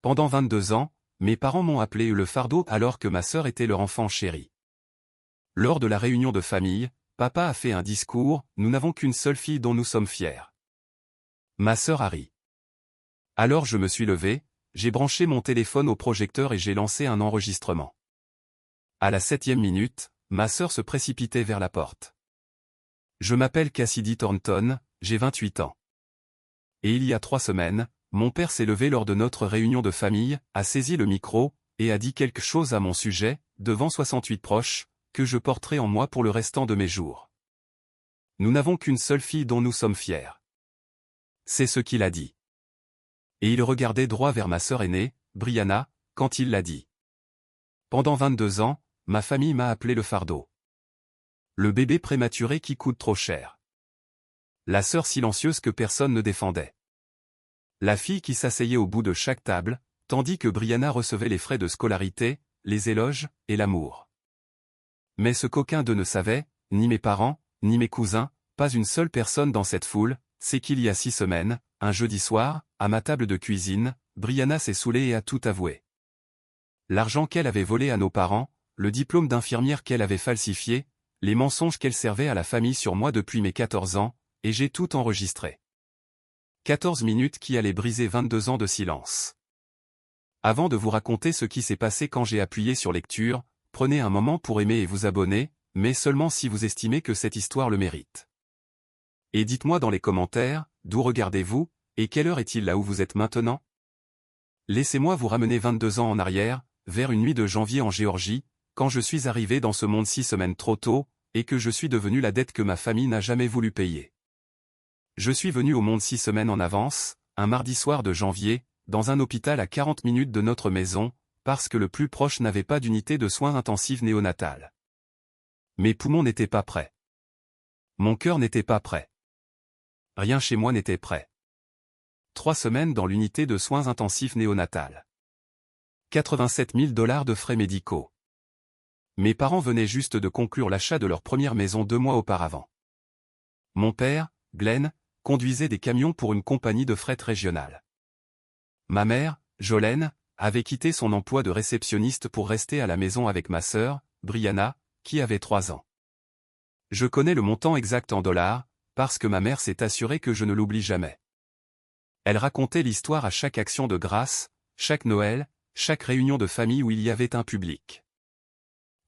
Pendant 22 ans, mes parents m'ont appelé le fardeau alors que ma sœur était leur enfant chéri. Lors de la réunion de famille, papa a fait un discours, nous n'avons qu'une seule fille dont nous sommes fiers. Ma sœur a ri. Alors je me suis levé, j'ai branché mon téléphone au projecteur et j'ai lancé un enregistrement. À la 7e minute, ma sœur se précipitait vers la porte. Je m'appelle Cassidy Thornton, j'ai 28 ans. Et il y a 3 semaines, mon père s'est levé lors de notre réunion de famille, a saisi le micro, et a dit quelque chose à mon sujet, devant 68 proches, que je porterai en moi pour le restant de mes jours. Nous n'avons qu'une seule fille dont nous sommes fiers. C'est ce qu'il a dit. Et il regardait droit vers ma sœur aînée, Brianna, quand il l'a dit. Pendant 22 ans, ma famille m'a appelé le fardeau. Le bébé prématuré qui coûte trop cher. La sœur silencieuse que personne ne défendait. La fille qui s'asseyait au bout de chaque table, tandis que Brianna recevait les frais de scolarité, les éloges, et l'amour. Mais ce qu'aucun d'eux ne savait, ni mes parents, ni mes cousins, pas une seule personne dans cette foule, c'est qu'il y a 6 semaines, un jeudi soir, à ma table de cuisine, Brianna s'est saoulée et a tout avoué. L'argent qu'elle avait volé à nos parents, le diplôme d'infirmière qu'elle avait falsifié, les mensonges qu'elle servait à la famille sur moi depuis mes 14 ans, et j'ai tout enregistré. 14 minutes qui allaient briser 22 ans de silence. Avant de vous raconter ce qui s'est passé quand j'ai appuyé sur lecture, prenez un moment pour aimer et vous abonner, mais seulement si vous estimez que cette histoire le mérite. Et dites-moi dans les commentaires, d'où regardez-vous, et quelle heure est-il là où vous êtes maintenant? Laissez-moi vous ramener 22 ans en arrière, vers une nuit de janvier en Géorgie, quand je suis arrivé dans ce monde 6 semaines trop tôt, et que je suis devenu la dette que ma famille n'a jamais voulu payer. Je suis venu au monde 6 semaines en avance, un mardi soir de janvier, dans un hôpital à 40 minutes de notre maison, parce que le plus proche n'avait pas d'unité de soins intensifs néonatales. Mes poumons n'étaient pas prêts. Mon cœur n'était pas prêt. Rien chez moi n'était prêt. 3 semaines dans l'unité de soins intensifs néonatales. 87 000 $ de frais médicaux. Mes parents venaient juste de conclure l'achat de leur première maison 2 mois auparavant. Mon père, Glenn, conduisait des camions pour une compagnie de fret régionale. Ma mère, Jolene, avait quitté son emploi de réceptionniste pour rester à la maison avec ma sœur, Brianna, qui avait 3 ans. Je connais le montant exact en dollars, parce que ma mère s'est assurée que je ne l'oublie jamais. Elle racontait l'histoire à chaque action de grâce, chaque Noël, chaque réunion de famille où il y avait un public.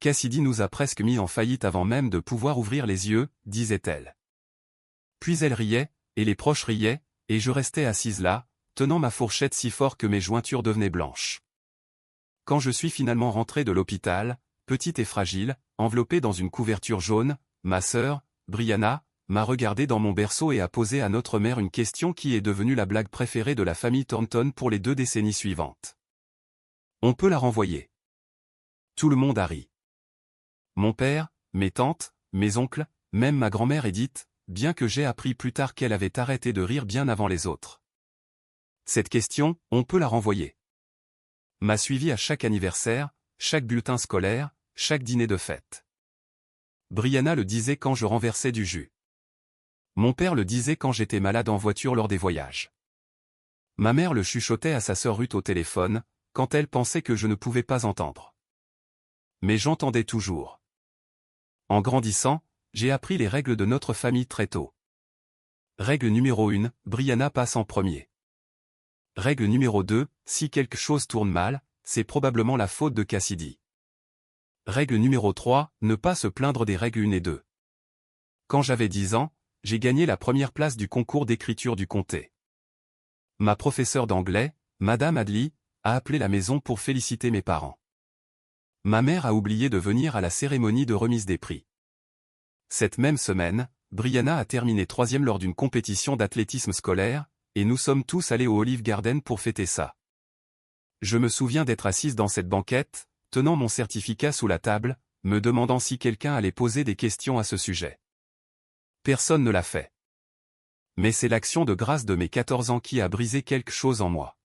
Cassidy nous a presque mis en faillite avant même de pouvoir ouvrir les yeux, disait-elle. Puis elle riait, et les proches riaient, et je restais assise là, tenant ma fourchette si fort que mes jointures devenaient blanches. Quand je suis finalement rentré de l'hôpital, petite et fragile, enveloppée dans une couverture jaune, ma sœur, Brianna, m'a regardé dans mon berceau et a posé à notre mère une question qui est devenue la blague préférée de la famille Thornton pour les 2 décennies suivantes. On peut la renvoyer. Tout le monde a ri. Mon père, mes tantes, mes oncles, même ma grand-mère Edith, bien que j'ai appris plus tard qu'elle avait arrêté de rire bien avant les autres. Cette question, on peut la renvoyer, m'a suivi à chaque anniversaire, chaque bulletin scolaire, chaque dîner de fête. Brianna le disait quand je renversais du jus. Mon père le disait quand j'étais malade en voiture lors des voyages. Ma mère le chuchotait à sa sœur Ruth au téléphone, quand elle pensait que je ne pouvais pas entendre. Mais j'entendais toujours. En grandissant, j'ai appris les règles de notre famille très tôt. Règle numéro 1, Brianna passe en premier. Règle numéro 2, si quelque chose tourne mal, c'est probablement la faute de Cassidy. Règle numéro 3, ne pas se plaindre des règles 1 et 2. Quand j'avais 10 ans, j'ai gagné la première place du concours d'écriture du comté. Ma professeure d'anglais, Madame Adley, a appelé la maison pour féliciter mes parents. Ma mère a oublié de venir à la cérémonie de remise des prix. Cette même semaine, Brianna a terminé 3e lors d'une compétition d'athlétisme scolaire, et nous sommes tous allés au Olive Garden pour fêter ça. Je me souviens d'être assise dans cette banquette, tenant mon certificat sous la table, me demandant si quelqu'un allait poser des questions à ce sujet. Personne ne l'a fait. Mais c'est l'action de grâce de mes 14 ans qui a brisé quelque chose en moi.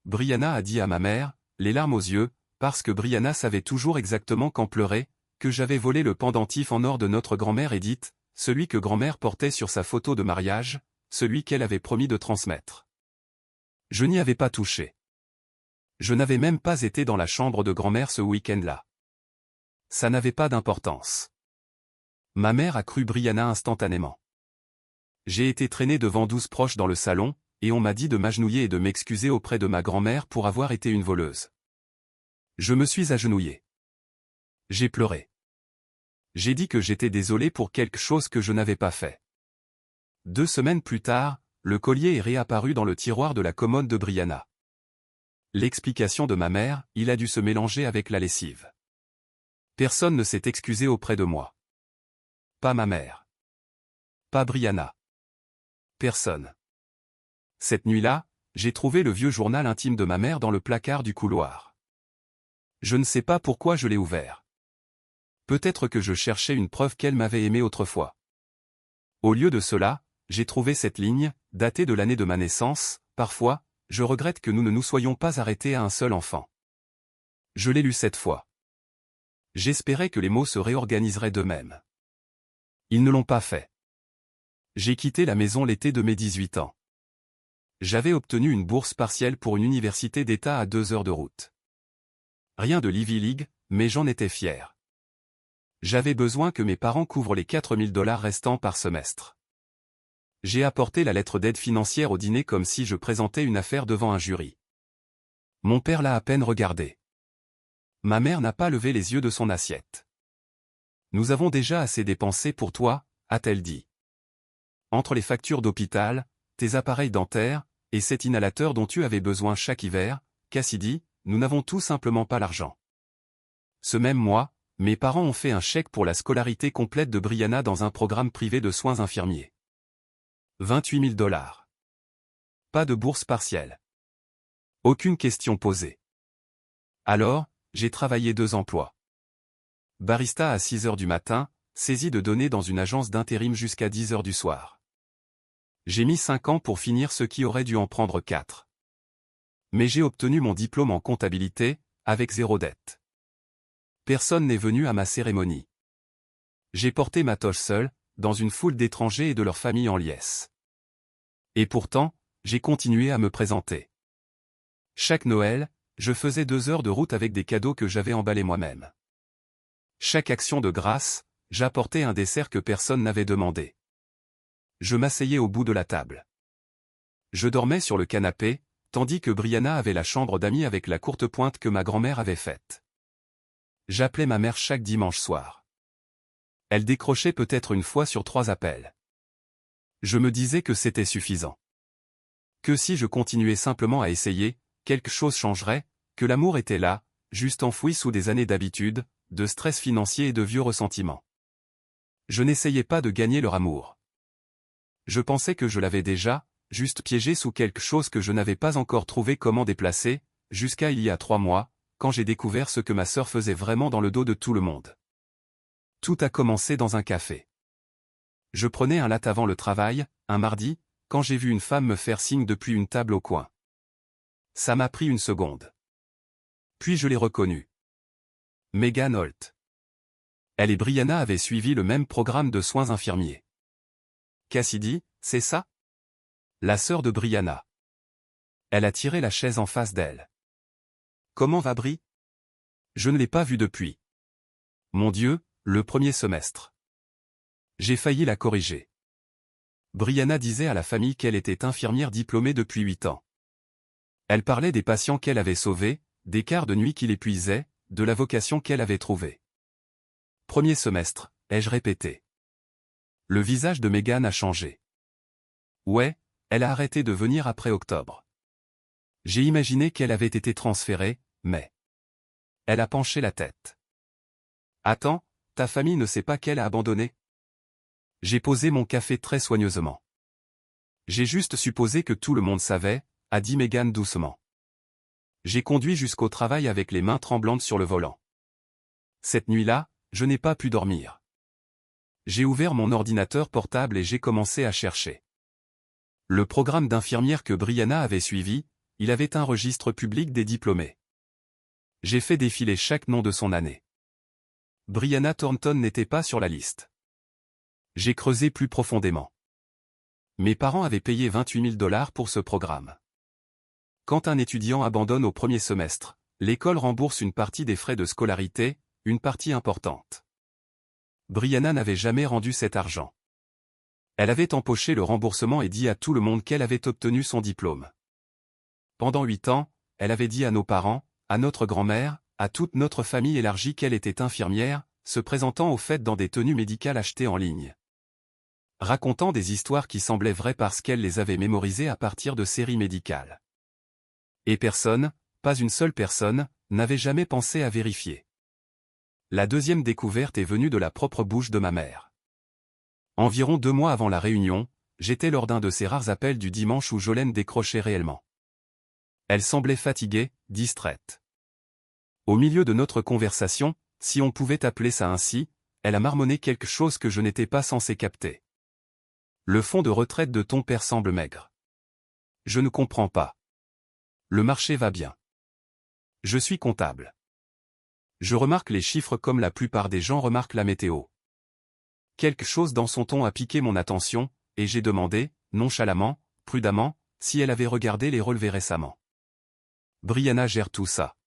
Brianna a dit à ma mère, les larmes aux yeux, parce que Brianna savait toujours exactement quand pleurer, que j'avais volé le pendentif en or de notre grand-mère Edith, celui que grand-mère portait sur sa photo de mariage, celui qu'elle avait promis de transmettre. Je n'y avais pas touché. Je n'avais même pas été dans la chambre de grand-mère ce week-end-là. Ça n'avait pas d'importance. Ma mère a cru Brianna instantanément. J'ai été traîné devant 12 proches dans le salon, et on m'a dit de m'agenouiller et de m'excuser auprès de ma grand-mère pour avoir été une voleuse. Je me suis agenouillé. J'ai pleuré. J'ai dit que j'étais désolé pour quelque chose que je n'avais pas fait. 2 semaines plus tard, le collier est réapparu dans le tiroir de la commode de Brianna. L'explication de ma mère, il a dû se mélanger avec la lessive. Personne ne s'est excusé auprès de moi. Pas ma mère. Pas Brianna. Personne. Cette nuit-là, j'ai trouvé le vieux journal intime de ma mère dans le placard du couloir. Je ne sais pas pourquoi je l'ai ouvert. Peut-être que je cherchais une preuve qu'elle m'avait aimé autrefois. Au lieu de cela, j'ai trouvé cette ligne, datée de l'année de ma naissance. Parfois, je regrette que nous ne nous soyons pas arrêtés à un seul enfant. Je l'ai lu 7 fois. J'espérais que les mots se réorganiseraient d'eux-mêmes. Ils ne l'ont pas fait. J'ai quitté la maison l'été de mes 18 ans. J'avais obtenu une bourse partielle pour une université d'État à 2 heures de route. Rien de l'Ivy League, mais j'en étais fier. J'avais besoin que mes parents couvrent les $4000 restants par semestre. J'ai apporté la lettre d'aide financière au dîner comme si je présentais une affaire devant un jury. Mon père l'a à peine regardé. Ma mère n'a pas levé les yeux de son assiette. « Nous avons déjà assez dépensé pour toi », a-t-elle dit. Entre les factures d'hôpital, tes appareils dentaires, et cet inhalateur dont tu avais besoin chaque hiver, Cassidy, nous n'avons tout simplement pas l'argent. Ce même mois, mes parents ont fait un chèque pour la scolarité complète de Brianna dans un programme privé de soins infirmiers. $28 000. Pas de bourse partielle. Aucune question posée. Alors, j'ai travaillé 2 emplois. Barista à 6 heures du matin, saisi de données dans une agence d'intérim jusqu'à 10 heures du soir. J'ai mis 5 ans pour finir ce qui aurait dû en prendre 4. Mais j'ai obtenu mon diplôme en comptabilité, avec 0 dette. Personne n'est venu à ma cérémonie. J'ai porté ma toge seule, dans une foule d'étrangers et de leurs familles en liesse. Et pourtant, j'ai continué à me présenter. Chaque Noël, je faisais 2 heures de route avec des cadeaux que j'avais emballés moi-même. Chaque action de grâce, j'apportais un dessert que personne n'avait demandé. Je m'asseyais au bout de la table. Je dormais sur le canapé, tandis que Brianna avait la chambre d'amis avec la courte pointe que ma grand-mère avait faite. J'appelais ma mère chaque dimanche soir. Elle décrochait peut-être 1 fois sur 3 appels. Je me disais que c'était suffisant. Que si je continuais simplement à essayer, quelque chose changerait, que l'amour était là, juste enfoui sous des années d'habitude, de stress financier et de vieux ressentiments. Je n'essayais pas de gagner leur amour. Je pensais que je l'avais déjà, juste piégé sous quelque chose que je n'avais pas encore trouvé comment déplacer, jusqu'à il y a 3 mois, quand j'ai découvert ce que ma sœur faisait vraiment dans le dos de tout le monde. Tout a commencé dans un café. Je prenais un latte avant le travail, un mardi, quand j'ai vu une femme me faire signe depuis une table au coin. Ça m'a pris 1 seconde. Puis je l'ai reconnue. Megan Holt. Elle et Brianna avaient suivi le même programme de soins infirmiers. Cassidy, c'est ça? La sœur de Brianna. Elle a tiré la chaise en face d'elle. Comment va Bri? Je ne l'ai pas vue depuis. Mon Dieu, le 1er semestre. J'ai failli la corriger. Brianna disait à la famille qu'elle était infirmière diplômée depuis 8 ans. Elle parlait des patients qu'elle avait sauvés, des quarts de nuit qui l'épuisaient, de la vocation qu'elle avait trouvée. 1er semestre, ai-je répété. Le visage de Megan a changé. Ouais, elle a arrêté de venir après octobre. J'ai imaginé qu'elle avait été transférée, mais... Elle a penché la tête. Attends, ta famille ne sait pas qu'elle a abandonné? J'ai posé mon café très soigneusement. J'ai juste supposé que tout le monde savait, a dit Megan doucement. J'ai conduit jusqu'au travail avec les mains tremblantes sur le volant. Cette nuit-là, je n'ai pas pu dormir. J'ai ouvert mon ordinateur portable et j'ai commencé à chercher. Le programme d'infirmière que Brianna avait suivi, il avait un registre public des diplômés. J'ai fait défiler chaque nom de son année. Brianna Thornton n'était pas sur la liste. J'ai creusé plus profondément. Mes parents avaient payé $28 000 pour ce programme. Quand un étudiant abandonne au premier semestre, l'école rembourse une partie des frais de scolarité, une partie importante. Brianna n'avait jamais rendu cet argent. Elle avait empoché le remboursement et dit à tout le monde qu'elle avait obtenu son diplôme. Pendant 8 ans, elle avait dit à nos parents, à notre grand-mère, à toute notre famille élargie qu'elle était infirmière, se présentant aux fêtes dans des tenues médicales achetées en ligne. Racontant des histoires qui semblaient vraies parce qu'elle les avait mémorisées à partir de séries médicales. Et personne, pas une seule personne, n'avait jamais pensé à vérifier. La deuxième découverte est venue de la propre bouche de ma mère. Environ 2 mois avant la réunion, j'étais lors d'un de ces rares appels du dimanche où Jolène décrochait réellement. Elle semblait fatiguée, distraite. Au milieu de notre conversation, si on pouvait appeler ça ainsi, elle a marmonné quelque chose que je n'étais pas censé capter. Le fonds de retraite de ton père semble maigre. Je ne comprends pas. Le marché va bien. Je suis comptable. Je remarque les chiffres comme la plupart des gens remarquent la météo. Quelque chose dans son ton a piqué mon attention, et j'ai demandé, nonchalamment, prudemment, si elle avait regardé les relevés récemment. Brianna gère tout ça.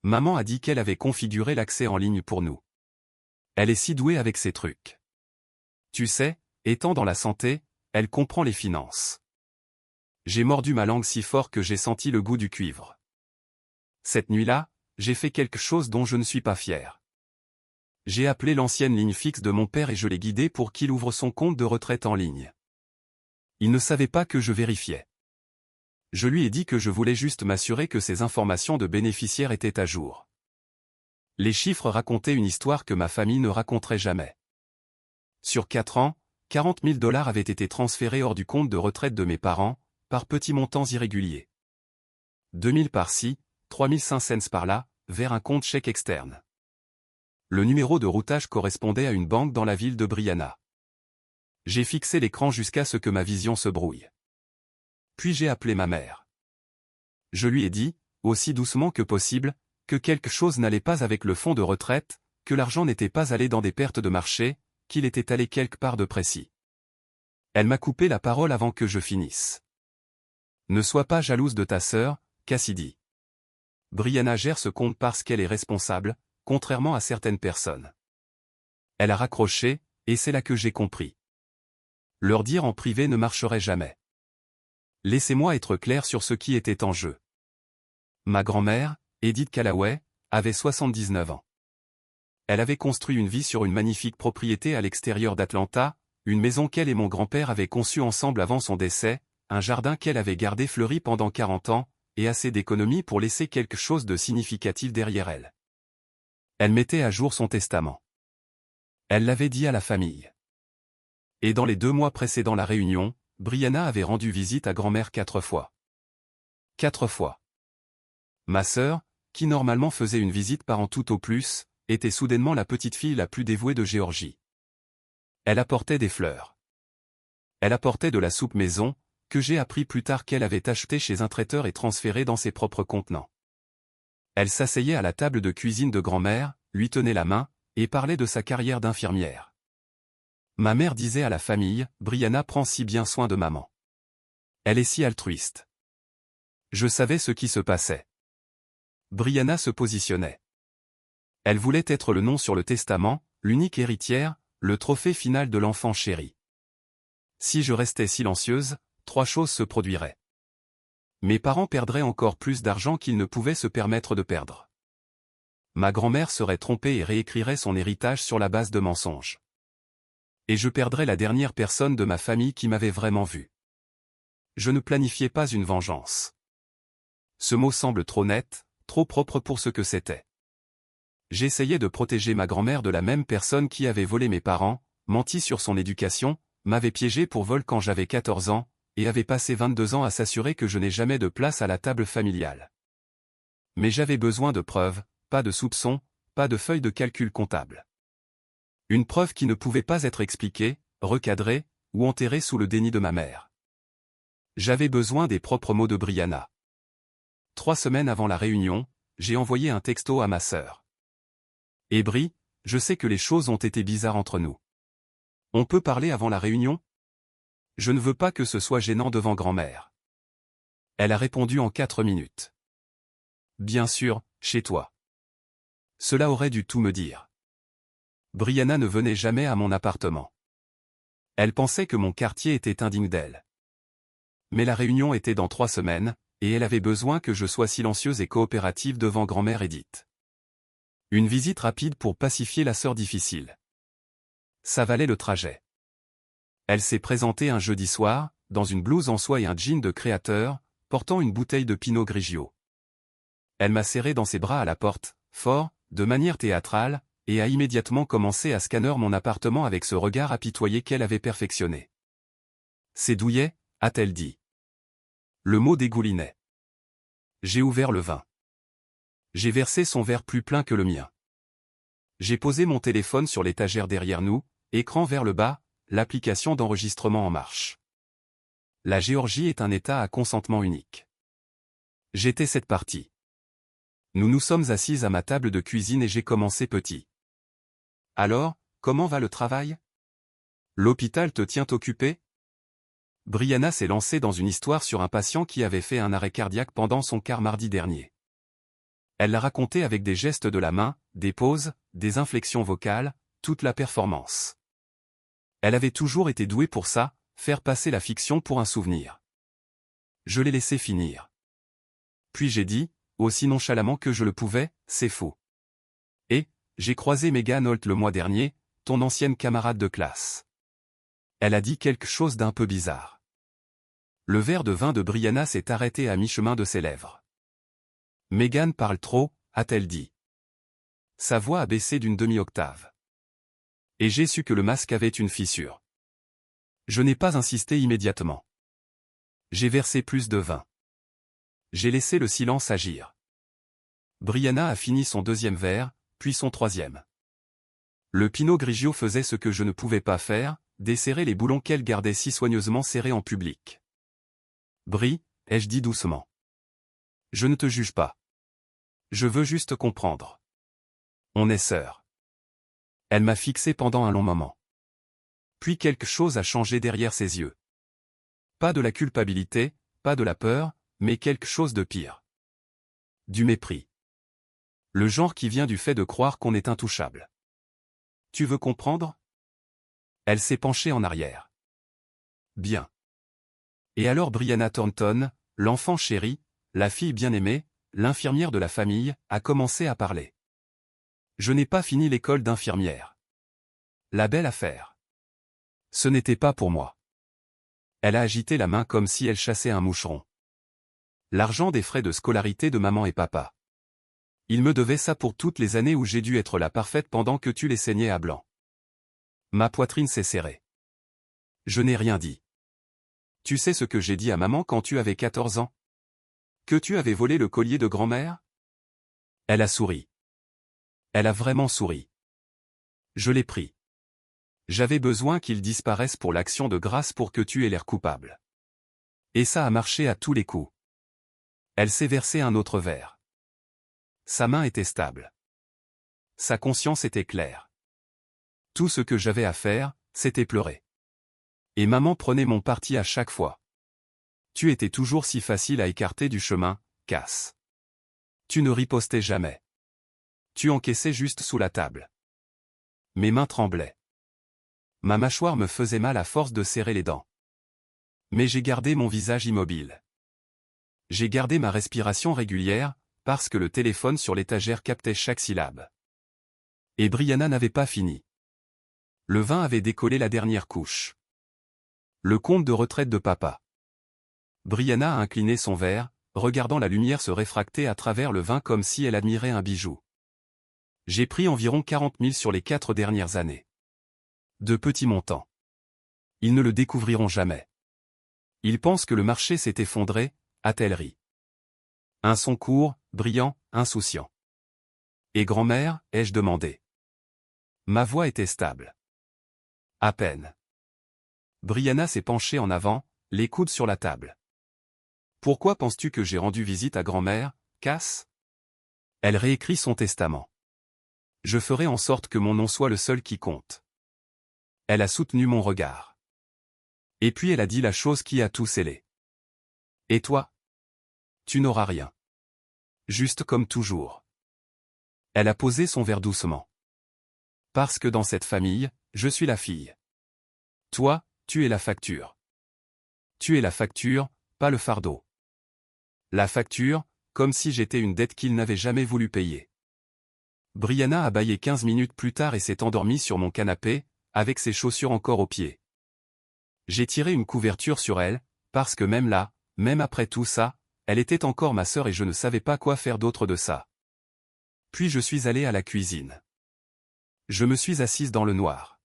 Maman a dit qu'elle avait configuré l'accès en ligne pour nous. Elle est si douée avec ces trucs. Tu sais, étant dans la santé, elle comprend les finances. J'ai mordu ma langue si fort que j'ai senti le goût du cuivre. Cette nuit-là, j'ai fait quelque chose dont je ne suis pas fier. J'ai appelé l'ancienne ligne fixe de mon père et je l'ai guidé pour qu'il ouvre son compte de retraite en ligne. Il ne savait pas que je vérifiais. Je lui ai dit que je voulais juste m'assurer que ses informations de bénéficiaire étaient à jour. Les chiffres racontaient une histoire que ma famille ne raconterait jamais. Sur 4 ans, 40 000 $ avaient été transférés hors du compte de retraite de mes parents, par petits montants irréguliers. 2 000 par-ci, 3 500 par-là, vers un compte chèque externe. Le numéro de routage correspondait à une banque dans la ville de Brianna. J'ai fixé l'écran jusqu'à ce que ma vision se brouille. Puis j'ai appelé ma mère. Je lui ai dit, aussi doucement que possible, que quelque chose n'allait pas avec le fonds de retraite, que l'argent n'était pas allé dans des pertes de marché, qu'il était allé quelque part de précis. Elle m'a coupé la parole avant que je finisse. Ne sois pas jalouse de ta sœur, Cassidy. Brianna gère ce compte parce qu'elle est responsable, contrairement à certaines personnes. Elle a raccroché, et c'est là que j'ai compris. Leur dire en privé ne marcherait jamais. Laissez-moi être clair sur ce qui était en jeu. Ma grand-mère, Edith Callaway, avait 79 ans. Elle avait construit une vie sur une magnifique propriété à l'extérieur d'Atlanta, une maison qu'elle et mon grand-père avaient conçue ensemble avant son décès, un jardin qu'elle avait gardé fleuri pendant 40 ans, et assez d'économies pour laisser quelque chose de significatif derrière elle. Elle mettait à jour son testament. Elle l'avait dit à la famille. Et dans les 2 mois précédant la réunion, Brianna avait rendu visite à grand-mère 4 fois. 4 fois. Ma sœur, qui normalement faisait une visite par an tout au plus, était soudainement la petite fille la plus dévouée de Géorgie. Elle apportait des fleurs. Elle apportait de la soupe maison, que j'ai appris plus tard qu'elle avait achetée chez un traiteur et transférée dans ses propres contenants. Elle s'asseyait à la table de cuisine de grand-mère, lui tenait la main, et parlait de sa carrière d'infirmière. Ma mère disait à la famille, Brianna prend si bien soin de maman. Elle est si altruiste. Je savais ce qui se passait. Brianna se positionnait. Elle voulait être le nom sur le testament, l'unique héritière, le trophée final de l'enfant chéri. Si je restais silencieuse, 3 choses se produiraient. Mes parents perdraient encore plus d'argent qu'ils ne pouvaient se permettre de perdre. Ma grand-mère serait trompée et réécrirait son héritage sur la base de mensonges. Et je perdrais la dernière personne de ma famille qui m'avait vraiment vu. Je ne planifiais pas une vengeance. Ce mot semble trop net, trop propre pour ce que c'était. J'essayais de protéger ma grand-mère de la même personne qui avait volé mes parents, menti sur son éducation, m'avait piégé pour vol quand j'avais 14 ans, et avait passé 22 ans à s'assurer que je n'ai jamais de place à la table familiale. Mais j'avais besoin de preuves, pas de soupçons, pas de feuilles de calcul comptable. Une preuve qui ne pouvait pas être expliquée, recadrée, ou enterrée sous le déni de ma mère. J'avais besoin des propres mots de Brianna. 3 semaines avant la réunion, j'ai envoyé un texto à ma sœur. Et Bri, je sais que les choses ont été bizarres entre nous. On peut parler avant la réunion ? Je ne veux pas que ce soit gênant devant grand-mère. Elle a répondu en 4 minutes. Bien sûr, chez toi. Cela aurait dû tout me dire. Brianna ne venait jamais à mon appartement. Elle pensait que mon quartier était indigne d'elle. Mais la réunion était dans 3 semaines, et elle avait besoin que je sois silencieuse et coopérative devant grand-mère Edith. Une visite rapide pour pacifier la sœur difficile. Ça valait le trajet. Elle s'est présentée un jeudi soir, dans une blouse en soie et un jean de créateur, portant une bouteille de Pinot Grigio. Elle m'a serré dans ses bras à la porte, fort, de manière théâtrale, et a immédiatement commencé à scanner mon appartement avec ce regard apitoyé qu'elle avait perfectionné. C'est douillet, a-t-elle dit. Le mot dégoulinait. J'ai ouvert le vin. J'ai versé son verre plus plein que le mien. J'ai posé mon téléphone sur l'étagère derrière nous, écran vers le bas, l'application d'enregistrement en marche. La Géorgie est un État à consentement unique. J'étais cette partie. Nous nous sommes assises à ma table de cuisine et j'ai commencé petit. Alors, comment va le travail? L'hôpital te tient occupé? Brianna s'est lancée dans une histoire sur un patient qui avait fait un arrêt cardiaque pendant son quart mardi dernier. Elle l'a raconté avec des gestes de la main, des pauses, des inflexions vocales, toute la performance. Elle avait toujours été douée pour ça, faire passer la fiction pour un souvenir. Je l'ai laissé finir. Puis j'ai dit, aussi nonchalamment que je le pouvais, c'est faux. Et, j'ai croisé Megan Holt le mois dernier, ton ancienne camarade de classe. Elle a dit quelque chose d'un peu bizarre. Le verre de vin de Brianna s'est arrêté à mi-chemin de ses lèvres. Megan parle trop, a-t-elle dit. Sa voix a baissé d'une demi-octave. Et j'ai su que le masque avait une fissure. Je n'ai pas insisté immédiatement. J'ai versé plus de vin. J'ai laissé le silence agir. Brianna a fini son 2e verre, puis son 3e. Le Pinot Grigio faisait ce que je ne pouvais pas faire, desserrer les boulons qu'elle gardait si soigneusement serrés en public. Bri, ai-je dit doucement. Je ne te juge pas. Je veux juste comprendre. On est sœurs. Elle m'a fixé pendant un long moment. Puis quelque chose a changé derrière ses yeux. Pas de la culpabilité, pas de la peur, mais quelque chose de pire. Du mépris. Le genre qui vient du fait de croire qu'on est intouchable. Tu veux comprendre? Elle s'est penchée en arrière. Bien. Et alors Brianna Thornton, l'enfant chéri, la fille bien-aimée, l'infirmière de la famille, a commencé à parler. Je n'ai pas fini l'école d'infirmière. La belle affaire. Ce n'était pas pour moi. Elle a agité la main comme si elle chassait un moucheron. L'argent des frais de scolarité de maman et papa. Ils me devaient ça pour toutes les années où j'ai dû être la parfaite pendant que tu les saignais à blanc. Ma poitrine s'est serrée. Je n'ai rien dit. Tu sais ce que j'ai dit à maman quand tu avais 14 ans? Que tu avais volé le collier de grand-mère? Elle a souri. Elle a vraiment souri. Je l'ai pris. J'avais besoin qu'il disparaisse pour l'action de grâce pour que tu aies l'air coupable. Et ça a marché à tous les coups. Elle s'est versé un autre verre. Sa main était stable. Sa conscience était claire. Tout ce que j'avais à faire, c'était pleurer. Et maman prenait mon parti à chaque fois. Tu étais toujours si facile à écarter du chemin, Cass. Tu ne ripostais jamais. Tu encaissais juste sous la table. Mes mains tremblaient. Ma mâchoire me faisait mal à force de serrer les dents. Mais j'ai gardé mon visage immobile. J'ai gardé ma respiration régulière, parce que le téléphone sur l'étagère captait chaque syllabe. Et Brianna n'avait pas fini. Le vin avait décollé la dernière couche. Le compte de retraite de papa. Brianna a incliné son verre, regardant la lumière se réfracter à travers le vin comme si elle admirait un bijou. J'ai pris environ 40 000 sur les 4 dernières années. De petits montants. Ils ne le découvriront jamais. Ils pensent que le marché s'est effondré, a-t-elle ri. Un son court, brillant, insouciant. Et grand-mère, ai-je demandé. Ma voix était stable. À peine. Brianna s'est penchée en avant, les coudes sur la table. Pourquoi penses-tu que j'ai rendu visite à grand-mère, Cass? Elle réécrit son testament. Je ferai en sorte que mon nom soit le seul qui compte. Elle a soutenu mon regard. Et puis elle a dit la chose qui a tout scellé. Et toi? Tu n'auras rien. Juste comme toujours. Elle a posé son verre doucement. Parce que dans cette famille, je suis la fille. Toi, tu es la facture. Tu es la facture, pas le fardeau. La facture, comme si j'étais une dette qu'il n'avait jamais voulu payer. Brianna a bâillé 15 minutes plus tard et s'est endormie sur mon canapé, avec ses chaussures encore aux pieds. J'ai tiré une couverture sur elle, parce que même là, même après tout ça, elle était encore ma sœur et je ne savais pas quoi faire d'autre de ça. Puis je suis allé à la cuisine. Je me suis assise dans le noir.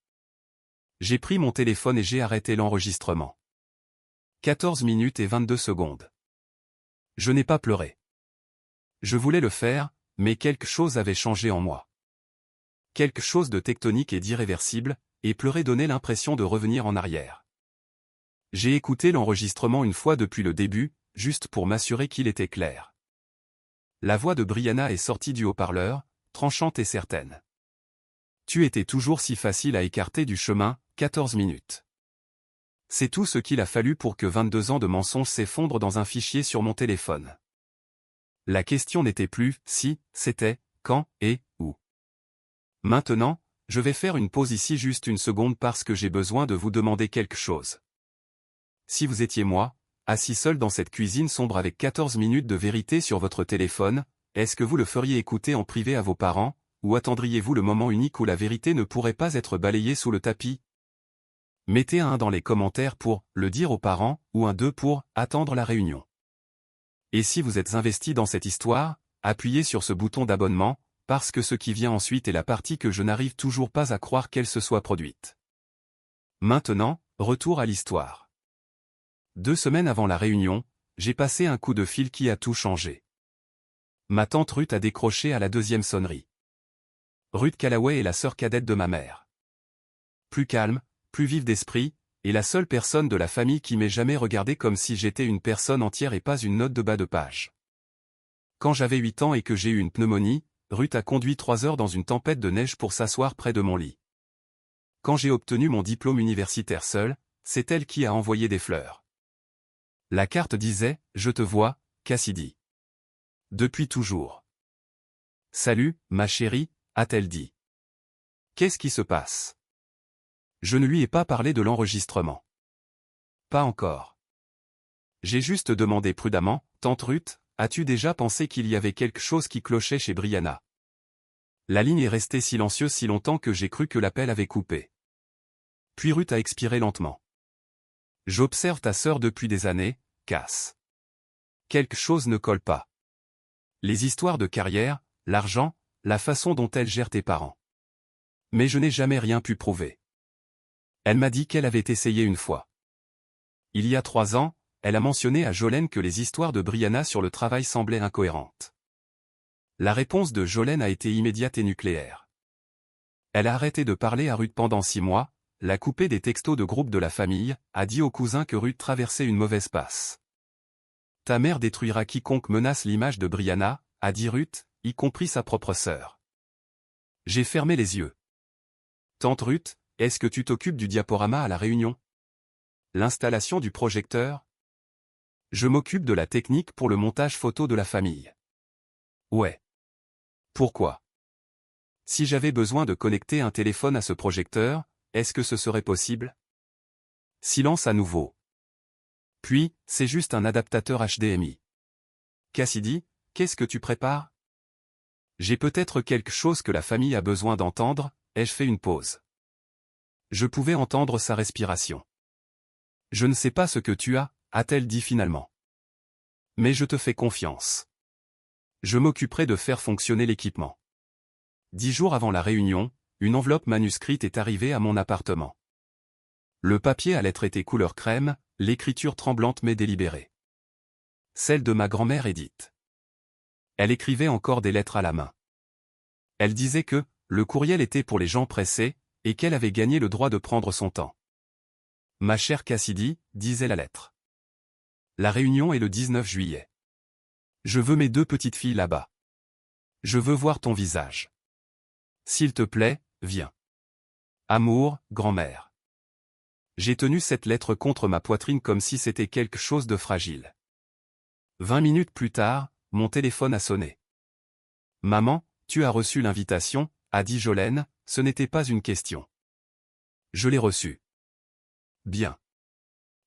J'ai pris mon téléphone et j'ai arrêté l'enregistrement. 14 minutes et 22 secondes. Je n'ai pas pleuré. Je voulais le faire, mais quelque chose avait changé en moi. Quelque chose de tectonique et d'irréversible, et pleurer donnait l'impression de revenir en arrière. J'ai écouté l'enregistrement une fois depuis le début, juste pour m'assurer qu'il était clair. La voix de Brianna est sortie du haut-parleur, tranchante et certaine. Tu étais toujours si facile à écarter du chemin, 14 minutes. C'est tout ce qu'il a fallu pour que 22 ans de mensonges s'effondrent dans un fichier sur mon téléphone. La question n'était plus si, c'était quand et où. Maintenant, je vais faire une pause ici juste une seconde parce que j'ai besoin de vous demander quelque chose. Si vous étiez moi, assis seul dans cette cuisine sombre avec 14 minutes de vérité sur votre téléphone, est-ce que vous le feriez écouter en privé à vos parents, ou attendriez-vous le moment unique où la vérité ne pourrait pas être balayée sous le tapis? Mettez un 1 dans les commentaires pour « le dire aux parents » ou un 2 pour « attendre la réunion ». Et si vous êtes investi dans cette histoire, appuyez sur ce bouton d'abonnement, parce que ce qui vient ensuite est la partie que je n'arrive toujours pas à croire qu'elle se soit produite. Maintenant, retour à l'histoire. 2 semaines avant la réunion, j'ai passé un coup de fil qui a tout changé. Ma tante Ruth a décroché à la 2e sonnerie. Ruth Callaway est la sœur cadette de ma mère. Plus calme, plus vive d'esprit, et la seule personne de la famille qui m'ait jamais regardé comme si j'étais une personne entière et pas une note de bas de page. Quand j'avais 8 ans et que j'ai eu une pneumonie, Ruth a conduit 3 heures dans une tempête de neige pour s'asseoir près de mon lit. Quand j'ai obtenu mon diplôme universitaire seul, c'est elle qui a envoyé des fleurs. La carte disait « Je te vois, Cassidy. » Depuis toujours. « Salut, ma chérie », a-t-elle dit. Qu'est-ce qui se passe? Je ne lui ai pas parlé de l'enregistrement. Pas encore. J'ai juste demandé prudemment, « Tante Ruth, as-tu déjà pensé qu'il y avait quelque chose qui clochait chez Brianna ?» La ligne est restée silencieuse si longtemps que j'ai cru que l'appel avait coupé. Puis Ruth a expiré lentement. J'observe ta sœur depuis des années, Cass. Quelque chose ne colle pas. Les histoires de carrière, l'argent, la façon dont elle gère tes parents. Mais je n'ai jamais rien pu prouver. Elle m'a dit qu'elle avait essayé une fois. Il y a 3 ans, elle a mentionné à Jolene que les histoires de Brianna sur le travail semblaient incohérentes. La réponse de Jolene a été immédiate et nucléaire. Elle a arrêté de parler à Ruth pendant 6 mois, l'a coupé des textos de groupe de la famille, a dit au cousin que Ruth traversait une mauvaise passe. Ta mère détruira quiconque menace l'image de Brianna, a dit Ruth, y compris sa propre sœur. J'ai fermé les yeux. Tante Ruth, est-ce que tu t'occupes du diaporama à la réunion? L'installation du projecteur? Je m'occupe de la technique pour le montage photo de la famille. Ouais. Pourquoi? Si j'avais besoin de connecter un téléphone à ce projecteur, est-ce que ce serait possible? Silence à nouveau. Puis, c'est juste un adaptateur HDMI. Cassidy, qu'est-ce que tu prépares? J'ai peut-être quelque chose que la famille a besoin d'entendre, ai-je fait une pause. Je pouvais entendre sa respiration. Je ne sais pas ce que tu as, a-t-elle dit finalement. Mais je te fais confiance. Je m'occuperai de faire fonctionner l'équipement. 10 jours avant la réunion, une enveloppe manuscrite est arrivée à mon appartement. Le papier à lettres était couleur crème, l'écriture tremblante mais délibérée. Celle de ma grand-mère Edith. Elle écrivait encore des lettres à la main. Elle disait que le courriel était pour les gens pressés, et qu'elle avait gagné le droit de prendre son temps. Ma chère Cassidy, disait la lettre. La réunion est le 19 juillet. Je veux mes 2 petites filles là-bas. Je veux voir ton visage. S'il te plaît, viens. Amour, grand-mère. J'ai tenu cette lettre contre ma poitrine comme si c'était quelque chose de fragile. 20 minutes plus tard, mon téléphone a sonné. « Maman, tu as reçu l'invitation » a dit Jolene, ce n'était pas une question. Je l'ai reçue. Bien.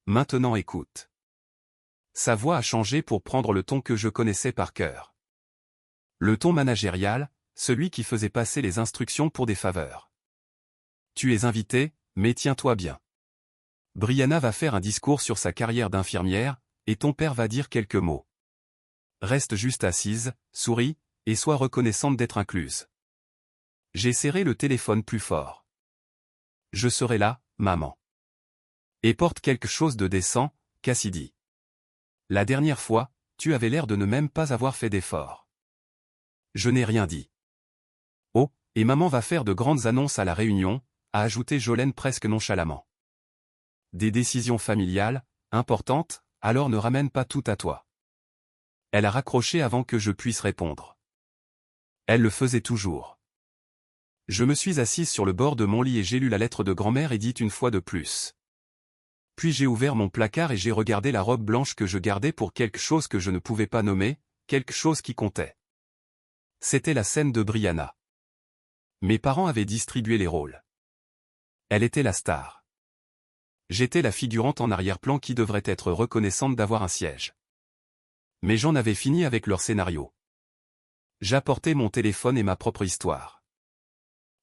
Maintenant écoute. Sa voix a changé pour prendre le ton que je connaissais par cœur. Le ton managérial, celui qui faisait passer les instructions pour des faveurs. Tu es invité, mais tiens-toi bien. Brianna va faire un discours sur sa carrière d'infirmière, et ton père va dire quelques mots. Reste juste assise, souris, et sois reconnaissante d'être incluse. J'ai serré le téléphone plus fort. Je serai là, maman. Et porte quelque chose de décent, Cassidy. La dernière fois, tu avais l'air de ne même pas avoir fait d'effort. Je n'ai rien dit. Oh, et maman va faire de grandes annonces à la réunion, a ajouté Jolene presque nonchalamment. Des décisions familiales, importantes, alors ne ramène pas tout à toi. Elle a raccroché avant que je puisse répondre. Elle le faisait toujours. Je me suis assise sur le bord de mon lit et j'ai lu la lettre de grand-mère édite une fois de plus. Puis j'ai ouvert mon placard et j'ai regardé la robe blanche que je gardais pour quelque chose que je ne pouvais pas nommer, quelque chose qui comptait. C'était la scène de Brianna. Mes parents avaient distribué les rôles. Elle était la star. J'étais la figurante en arrière-plan qui devrait être reconnaissante d'avoir un siège. Mais j'en avais fini avec leur scénario. J'apportais mon téléphone et ma propre histoire.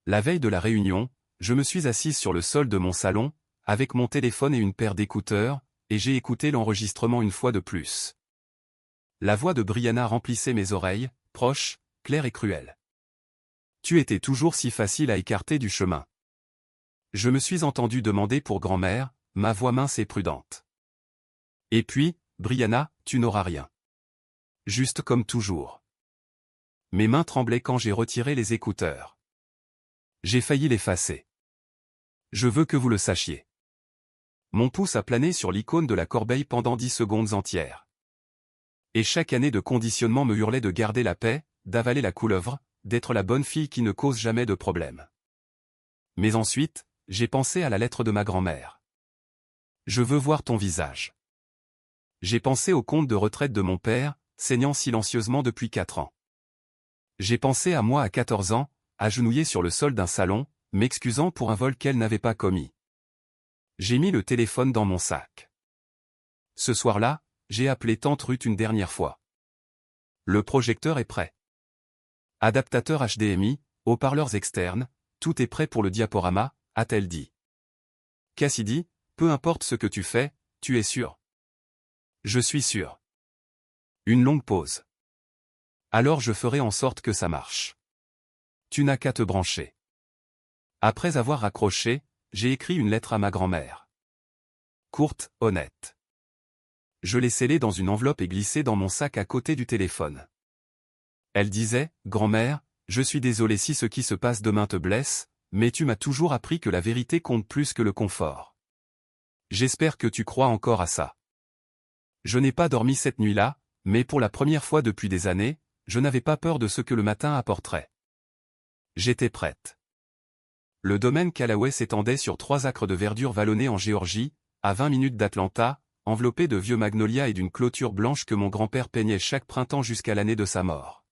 La veille de la réunion, je me suis assise sur le sol de mon salon, avec mon téléphone et une paire d'écouteurs, et j'ai écouté l'enregistrement une fois de plus. La voix de Brianna remplissait mes oreilles, proche, claire et cruelle. Tu étais toujours si facile à écarter du chemin. Je me suis entendu demander pour grand-mère, ma voix mince et prudente. Et puis, Brianna, tu n'auras rien. Juste comme toujours. Mes mains tremblaient quand j'ai retiré les écouteurs. J'ai failli l'effacer. Je veux que vous le sachiez. Mon pouce a plané sur l'icône de la corbeille pendant 10 secondes entières. Et chaque année de conditionnement me hurlait de garder la paix, d'avaler la couleuvre, d'être la bonne fille qui ne cause jamais de problème. Mais ensuite, j'ai pensé à la lettre de ma grand-mère. Je veux voir ton visage. J'ai pensé au compte de retraite de mon père, saignant silencieusement depuis 4 ans. J'ai pensé à moi à 14 ans, agenouillé sur le sol d'un salon, m'excusant pour un vol qu'elle n'avait pas commis. J'ai mis le téléphone dans mon sac. Ce soir-là, j'ai appelé tante Ruth une dernière fois. Le projecteur est prêt. Adaptateur HDMI, haut-parleurs externes, tout est prêt pour le diaporama, a-t-elle dit. Cassidy, peu importe ce que tu fais, tu es sûr? Je suis sûr. Une longue pause. Alors je ferai en sorte que ça marche. Tu n'as qu'à te brancher. Après avoir raccroché, j'ai écrit une lettre à ma grand-mère. Courte, honnête. Je l'ai scellée dans une enveloppe et glissée dans mon sac à côté du téléphone. Elle disait, « Grand-mère, je suis désolé si ce qui se passe demain te blesse, mais tu m'as toujours appris que la vérité compte plus que le confort. J'espère que tu crois encore à ça. » Je n'ai pas dormi cette nuit-là, mais pour la première fois depuis des années, je n'avais pas peur de ce que le matin apporterait. J'étais prête. Le domaine Callaway s'étendait sur 3 acres de verdure vallonnés en Géorgie, à 20 minutes d'Atlanta, enveloppé de vieux magnolias et d'une clôture blanche que mon grand-père peignait chaque printemps jusqu'à l'année de sa mort.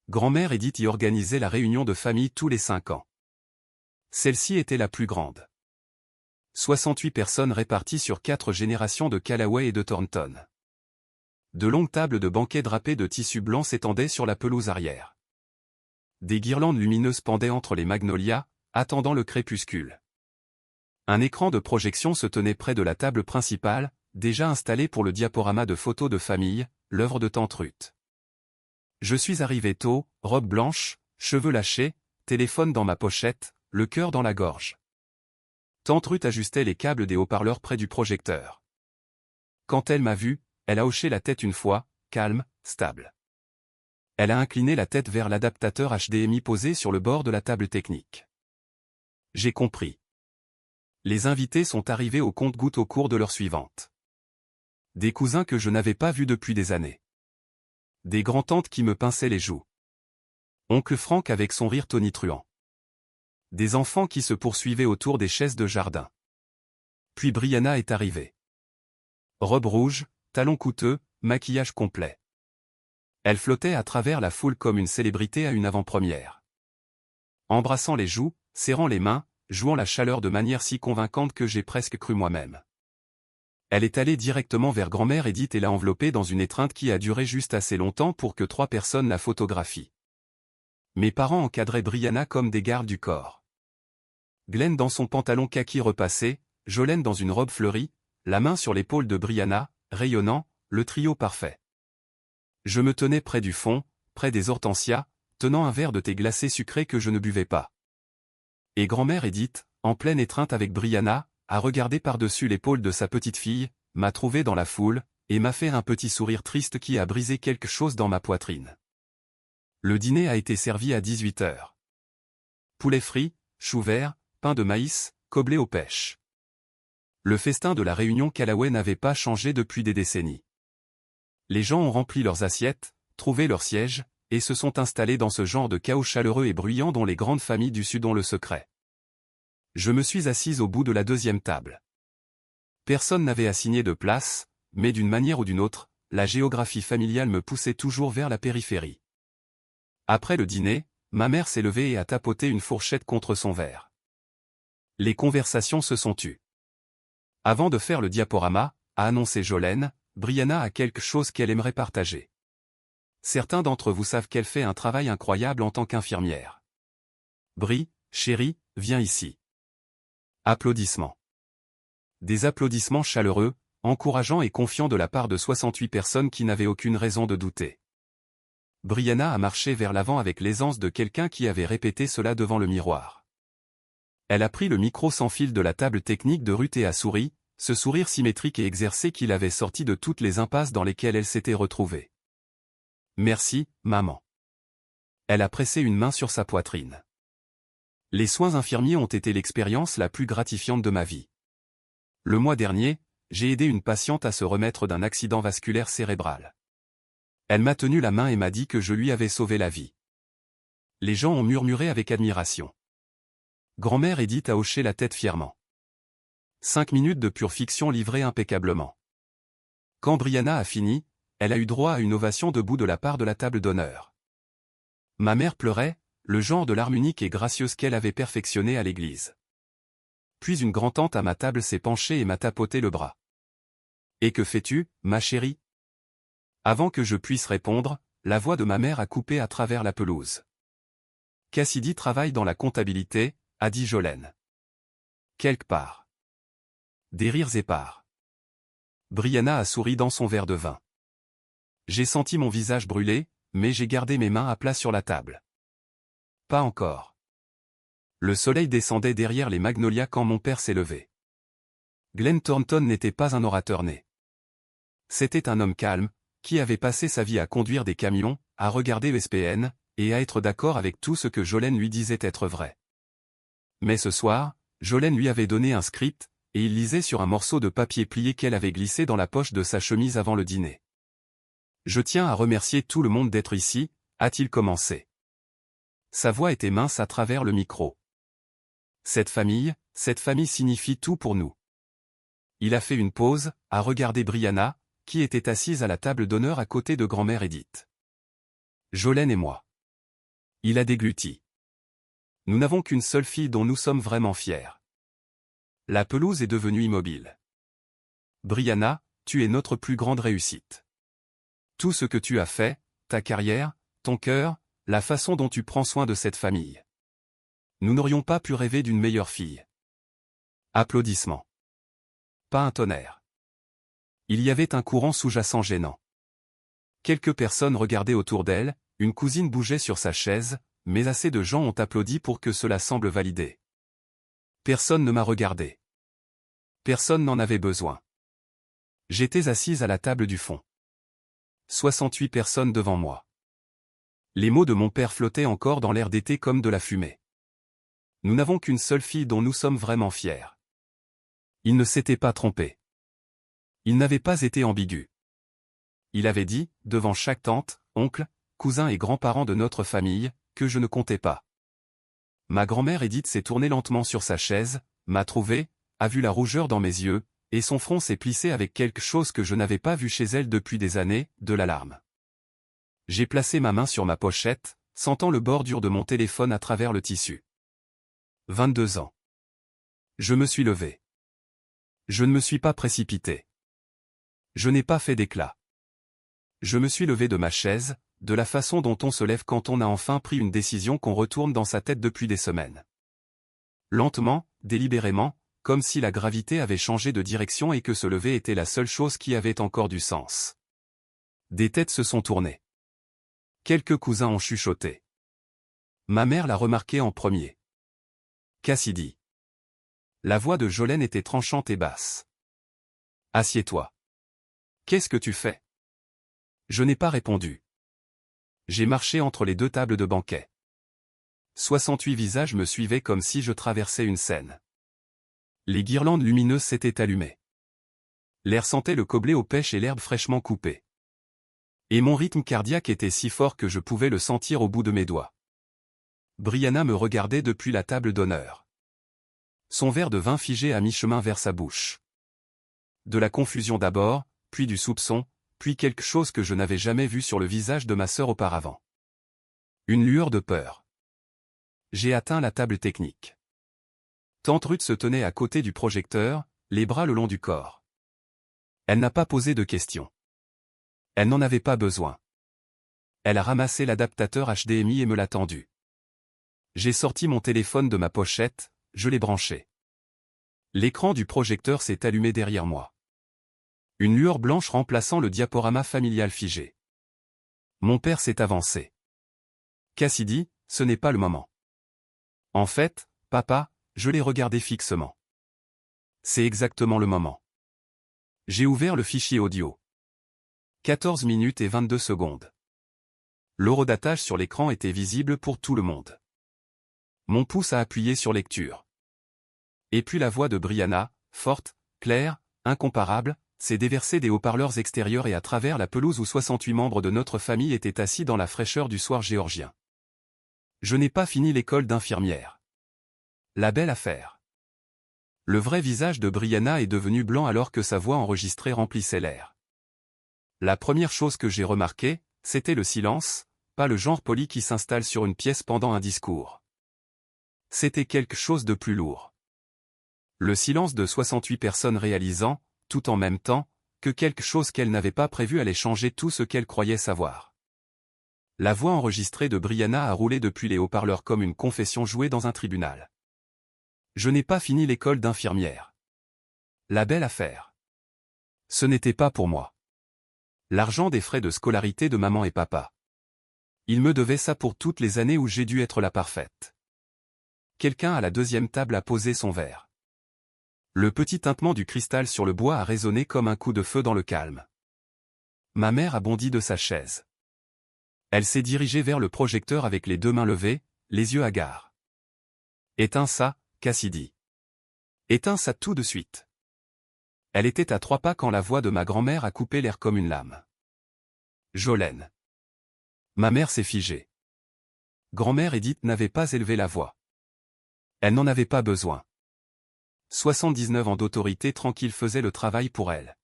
Grand-mère Edith y organisait la réunion de famille tous les 5 ans. Celle-ci était la plus grande. 68 personnes réparties sur 4 générations de Callaway et de Thornton. De longues tables de banquet drapées de tissu blanc s'étendaient sur la pelouse arrière. Des guirlandes lumineuses pendaient entre les magnolias, attendant le crépuscule. Un écran de projection se tenait près de la table principale, déjà installé pour le diaporama de photos de famille, l'œuvre de tante Ruth. Je suis arrivé tôt, robe blanche, cheveux lâchés, téléphone dans ma pochette, le cœur dans la gorge. Tante Ruth ajustait les câbles des haut-parleurs près du projecteur. Quand elle m'a vu, elle a hoché la tête une fois, calme, stable. Elle a incliné la tête vers l'adaptateur HDMI posé sur le bord de la table technique. J'ai compris. Les invités sont arrivés au compte-gouttes au cours de l'heure suivante. Des cousins que je n'avais pas vus depuis des années. Des grands-tantes qui me pinçaient les joues. Oncle Franck avec son rire tonitruant. Des enfants qui se poursuivaient autour des chaises de jardin. Puis Brianna est arrivée. Robe rouge, talons coûteux, maquillage complet. Elle flottait à travers la foule comme une célébrité à une avant-première. Embrassant les joues, serrant les mains, jouant la chaleur de manière si convaincante que j'ai presque cru moi-même. Elle est allée directement vers grand-mère Edith et l'a enveloppée dans une étreinte qui a duré juste assez longtemps pour que 3 personnes la photographient. Mes parents encadraient Brianna comme des gardes du corps. Glenn dans son pantalon kaki repassé, Jolene dans une robe fleurie, la main sur l'épaule de Brianna, rayonnant, le trio parfait. Je me tenais près du fond, près des hortensias, tenant un verre de thé glacé sucré que je ne buvais pas. Et grand-mère Edith, en pleine étreinte avec Brianna, a regardé par-dessus l'épaule de sa petite fille, m'a trouvé dans la foule, et m'a fait un petit sourire triste qui a brisé quelque chose dans ma poitrine. Le dîner a été servi à 18 h. Poulet frit, choux verts, pain de maïs, coblé aux pêches. Le festin de la réunion Callaway n'avait pas changé depuis des décennies. Les gens ont rempli leurs assiettes, trouvé leur siège, et se sont installés dans ce genre de chaos chaleureux et bruyant dont les grandes familles du Sud ont le secret. Je me suis assise au bout de la deuxième table. Personne n'avait assigné de place, mais d'une manière ou d'une autre, la géographie familiale me poussait toujours vers la périphérie. Après le dîner, ma mère s'est levée et a tapoté une fourchette contre son verre. Les conversations se sont tues. Avant de faire le diaporama, a annoncé Jolene, Brianna a quelque chose qu'elle aimerait partager. Certains d'entre vous savent qu'elle fait un travail incroyable en tant qu'infirmière. Bri, chérie, viens ici. Applaudissements. Des applaudissements chaleureux, encourageants et confiants de la part de 68 personnes qui n'avaient aucune raison de douter. Brianna a marché vers l'avant avec l'aisance de quelqu'un qui avait répété cela devant le miroir. Elle a pris le micro sans fil de la table technique de Ruth et a souri, ce sourire symétrique et exercé qui l'avait sorti de toutes les impasses dans lesquelles elle s'était retrouvée. Merci, maman. Elle a pressé une main sur sa poitrine. Les soins infirmiers ont été l'expérience la plus gratifiante de ma vie. Le mois dernier, j'ai aidé une patiente à se remettre d'un accident vasculaire cérébral. Elle m'a tenu la main et m'a dit que je lui avais sauvé la vie. Les gens ont murmuré avec admiration. Grand-mère Edith a hoché la tête fièrement. 5 minutes de pure fiction livrée impeccablement. Quand Brianna a fini, elle a eu droit à une ovation debout de la part de la table d'honneur. Ma mère pleurait, le genre de larme unique et gracieuse qu'elle avait perfectionné à l'église. Puis une grand-tante à ma table s'est penchée et m'a tapoté le bras. « Et que fais-tu, ma chérie ?» Avant que je puisse répondre, la voix de ma mère a coupé à travers la pelouse. « Cassidy travaille dans la comptabilité, » a dit Jolene. « Quelque part. » Des rires épars. Brianna a souri dans son verre de vin. J'ai senti mon visage brûler, mais j'ai gardé mes mains à plat sur la table. Pas encore. Le soleil descendait derrière les magnolias quand mon père s'est levé. Glenn Thornton n'était pas un orateur né. C'était un homme calme, qui avait passé sa vie à conduire des camions, à regarder ESPN, et à être d'accord avec tout ce que Jolene lui disait être vrai. Mais ce soir, Jolene lui avait donné un script, et il lisait sur un morceau de papier plié qu'elle avait glissé dans la poche de sa chemise avant le dîner. « Je tiens à remercier tout le monde d'être ici », a-t-il commencé. Sa voix était mince à travers le micro. Cette famille signifie tout pour nous. Il a fait une pause, a regardé Brianna, qui était assise à la table d'honneur à côté de grand-mère Edith. Jolene et moi. Il a dégluti. Nous n'avons qu'une seule fille dont nous sommes vraiment fiers. La pelouse est devenue immobile. Brianna, tu es notre plus grande réussite. Tout ce que tu as fait, ta carrière, ton cœur, la façon dont tu prends soin de cette famille. Nous n'aurions pas pu rêver d'une meilleure fille. Applaudissements. Pas un tonnerre. Il y avait un courant sous-jacent gênant. Quelques personnes regardaient autour d'elle, une cousine bougeait sur sa chaise, mais assez de gens ont applaudi pour que cela semble validé. Personne ne m'a regardé. Personne n'en avait besoin. J'étais assise à la table du fond. 68 personnes devant moi. Les mots de mon père flottaient encore dans l'air d'été comme de la fumée. Nous n'avons qu'une seule fille dont nous sommes vraiment fiers. Il ne s'était pas trompé. Il n'avait pas été ambigu. Il avait dit, devant chaque tante, oncle, cousin et grands-parents de notre famille, que je ne comptais pas. Ma grand-mère Edith s'est tournée lentement sur sa chaise, m'a trouvé, a vu la rougeur dans mes yeux, Et son front s'est plissé avec quelque chose que je n'avais pas vu chez elle depuis des années, de l'alarme. J'ai placé ma main sur ma pochette, sentant le bordure de mon téléphone à travers le tissu. 22 ans. Je me suis levé. Je ne me suis pas précipité. Je n'ai pas fait d'éclat. Je me suis levé de ma chaise, de la façon dont on se lève quand on a enfin pris une décision qu'on retourne dans sa tête depuis des semaines. Lentement, délibérément, comme si la gravité avait changé de direction et que se lever était la seule chose qui avait encore du sens. Des têtes se sont tournées. Quelques cousins ont chuchoté. Ma mère l'a remarqué en premier. Cassidy. La voix de Jolene était tranchante et basse. Assieds-toi. Qu'est-ce que tu fais? Je n'ai pas répondu. J'ai marché entre les deux tables de banquet. 68 visages me suivaient comme si je traversais une scène. Les guirlandes lumineuses s'étaient allumées. L'air sentait le coblé aux pêches et l'herbe fraîchement coupée. Et mon rythme cardiaque était si fort que je pouvais le sentir au bout de mes doigts. Brianna me regardait depuis la table d'honneur. Son verre de vin figé à mi-chemin vers sa bouche. De la confusion d'abord, puis du soupçon, puis quelque chose que je n'avais jamais vu sur le visage de ma sœur auparavant. Une lueur de peur. J'ai atteint la table technique. Tante Ruth se tenait à côté du projecteur, les bras le long du corps. Elle n'a pas posé de questions. Elle n'en avait pas besoin. Elle a ramassé l'adaptateur HDMI et me l'a tendu. J'ai sorti mon téléphone de ma pochette, je l'ai branché. L'écran du projecteur s'est allumé derrière moi. Une lueur blanche remplaçant le diaporama familial figé. Mon père s'est avancé. Cassidy, ce n'est pas le moment. En fait, papa, je l'ai regardé fixement. C'est exactement le moment. J'ai ouvert le fichier audio. 14 minutes et 22 secondes. L'horodatage sur l'écran était visible pour tout le monde. Mon pouce a appuyé sur lecture. Et puis la voix de Brianna, forte, claire, incomparable, s'est déversée des haut-parleurs extérieurs et à travers la pelouse où 68 membres de notre famille étaient assis dans la fraîcheur du soir géorgien. Je n'ai pas fini l'école d'infirmière. La belle affaire. Le vrai visage de Brianna est devenu blanc alors que sa voix enregistrée remplissait l'air. La première chose que j'ai remarquée, c'était le silence, pas le genre poli qui s'installe sur une pièce pendant un discours. C'était quelque chose de plus lourd. Le silence de 68 personnes réalisant, tout en même temps, que quelque chose qu'elle n'avait pas prévu allait changer tout ce qu'elle croyait savoir. La voix enregistrée de Brianna a roulé depuis les haut-parleurs comme une confession jouée dans un tribunal. Je n'ai pas fini l'école d'infirmière. La belle affaire. Ce n'était pas pour moi. L'argent des frais de scolarité de maman et papa. Ils me devaient ça pour toutes les années où j'ai dû être la parfaite. Quelqu'un à la deuxième table a posé son verre. Le petit tintement du cristal sur le bois a résonné comme un coup de feu dans le calme. Ma mère a bondi de sa chaise. Elle s'est dirigée vers le projecteur avec les deux mains levées, les yeux hagards. Éteins ça, Cassidy. Éteins ça tout de suite. Elle était à 3 pas quand la voix de ma grand-mère a coupé l'air comme une lame. Jolene. Ma mère s'est figée. Grand-mère Edith n'avait pas élevé la voix. Elle n'en avait pas besoin. 79 ans d'autorité tranquille faisaient le travail pour elle.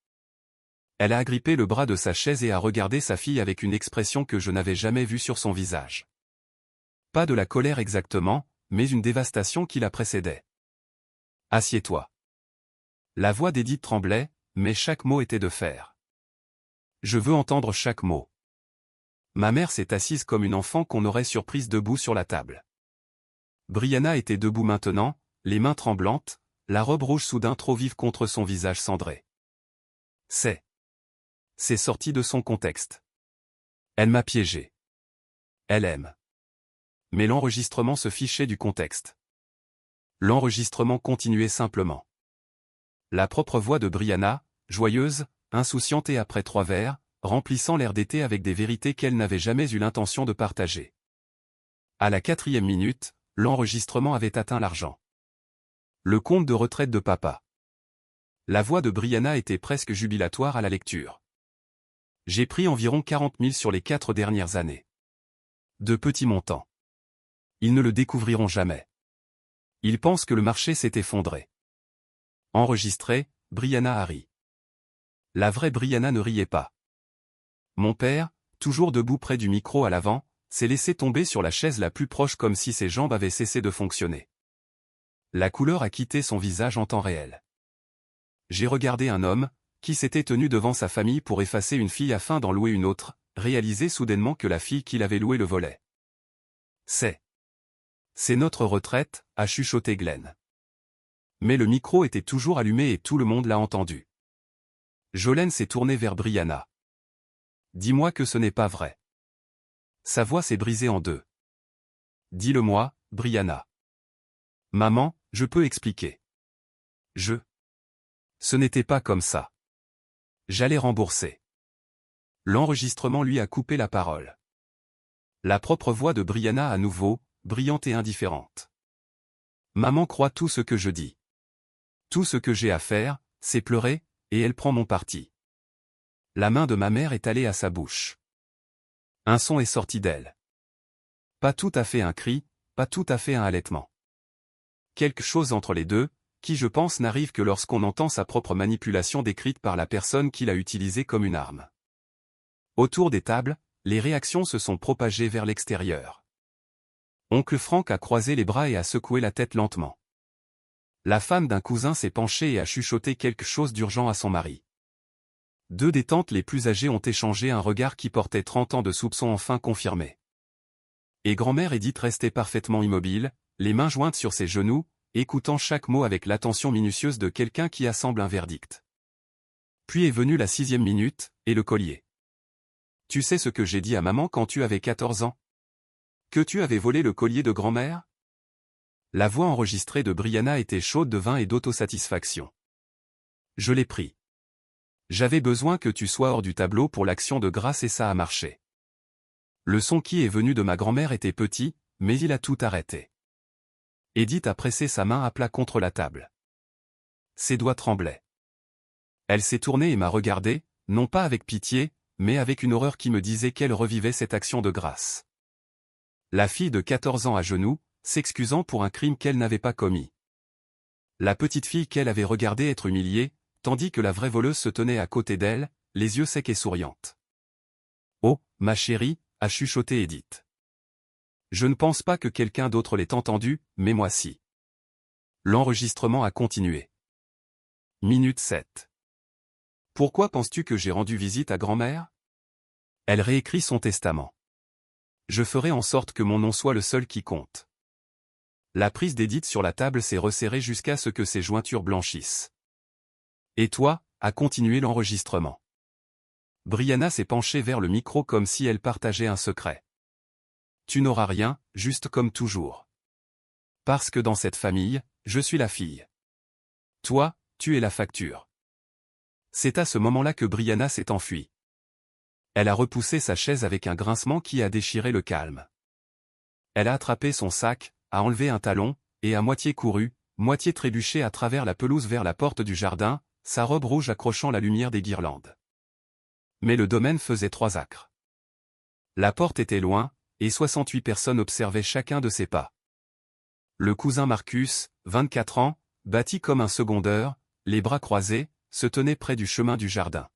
Elle a agrippé le bras de sa chaise et a regardé sa fille avec une expression que je n'avais jamais vue sur son visage. Pas de la colère exactement, mais une dévastation qui la précédait. Assieds-toi. La voix d'Edith tremblait, mais chaque mot était de fer. Je veux entendre chaque mot. Ma mère s'est assise comme une enfant qu'on aurait surprise debout sur la table. Brianna était debout maintenant, les mains tremblantes, la robe rouge soudain trop vive contre son visage cendré. C'est sorti de son contexte. Elle m'a piégé. Elle aime. Mais l'enregistrement se fichait du contexte. L'enregistrement continuait simplement. La propre voix de Brianna, joyeuse, insouciante et après 3 verres, remplissant l'air d'été avec des vérités qu'elle n'avait jamais eu l'intention de partager. À la 4e minute, l'enregistrement avait atteint l'argent. Le compte de retraite de papa. La voix de Brianna était presque jubilatoire à la lecture. J'ai pris environ 40 000 sur les 4 dernières années. De petits montants. Ils ne le découvriront jamais. Ils pensent que le marché s'est effondré. Enregistré, Brianna a ri. La vraie Brianna ne riait pas. Mon père, toujours debout près du micro à l'avant, s'est laissé tomber sur la chaise la plus proche comme si ses jambes avaient cessé de fonctionner. La couleur a quitté son visage en temps réel. J'ai regardé un homme, qui s'était tenu devant sa famille pour effacer une fille afin d'en louer une autre, réaliser soudainement que la fille qu'il avait louée le volait. C'est notre retraite, a chuchoté Glenn. Mais le micro était toujours allumé et tout le monde l'a entendu. Jolene s'est tournée vers Brianna. Dis-moi que ce n'est pas vrai. Sa voix s'est brisée en deux. Dis-le-moi, Brianna. Maman, je peux expliquer. Ce n'était pas comme ça. J'allais rembourser. L'enregistrement lui a coupé la parole. La propre voix de Brianna à nouveau, brillante et indifférente. Maman croit tout ce que je dis. Tout ce que j'ai à faire, c'est pleurer, et elle prend mon parti. La main de ma mère est allée à sa bouche. Un son est sorti d'elle. Pas tout à fait un cri, pas tout à fait un halètement. Quelque chose entre les deux, qui je pense n'arrive que lorsqu'on entend sa propre manipulation décrite par la personne qui l'a utilisée comme une arme. Autour des tables, les réactions se sont propagées vers l'extérieur. Oncle Frank a croisé les bras et a secoué la tête lentement. La femme d'un cousin s'est penchée et a chuchoté quelque chose d'urgent à son mari. Deux des tantes les plus âgées ont échangé un regard qui portait 30 ans de soupçons enfin confirmés. Et grand-mère Edith restait parfaitement immobile, les mains jointes sur ses genoux, écoutant chaque mot avec l'attention minutieuse de quelqu'un qui assemble un verdict. Puis est venue la 6e minute, et le collier. Tu sais ce que j'ai dit à maman quand tu avais 14 ans? Que tu avais volé le collier de grand-mère? La voix enregistrée de Brianna était chaude de vin et d'autosatisfaction. Je l'ai pris. J'avais besoin que tu sois hors du tableau pour l'action de grâce et ça a marché. Le son qui est venu de ma grand-mère était petit, mais il a tout arrêté. Edith a pressé sa main à plat contre la table. Ses doigts tremblaient. Elle s'est tournée et m'a regardé, non pas avec pitié, mais avec une horreur qui me disait qu'elle revivait cette action de grâce. La fille de 14 ans à genoux, s'excusant pour un crime qu'elle n'avait pas commis. La petite fille qu'elle avait regardée être humiliée, tandis que la vraie voleuse se tenait à côté d'elle, les yeux secs et souriante. « Oh, ma chérie », a chuchoté Edith. Je ne pense pas que quelqu'un d'autre l'ait entendu, mais moi si. L'enregistrement a continué. Minute 7. Pourquoi penses-tu que j'ai rendu visite à grand-mère? Elle réécrit son testament. Je ferai en sorte que mon nom soit le seul qui compte. La prise d'Edith sur la table s'est resserrée jusqu'à ce que ses jointures blanchissent. Et toi, a continué l'enregistrement. Brianna s'est penchée vers le micro comme si elle partageait un secret. Tu n'auras rien, juste comme toujours. Parce que dans cette famille, je suis la fille. Toi, tu es la facture. C'est à ce moment-là que Brianna s'est enfuie. Elle a repoussé sa chaise avec un grincement qui a déchiré le calme. Elle a attrapé son sac, a enlevé un talon, et à moitié couru, moitié trébuché à travers la pelouse vers la porte du jardin, sa robe rouge accrochant la lumière des guirlandes. Mais le domaine faisait 3 acres. La porte était loin, et 68 personnes observaient chacun de ses pas. Le cousin Marcus, 24 ans, bâti comme un secondeur, les bras croisés, se tenait près du chemin du jardin.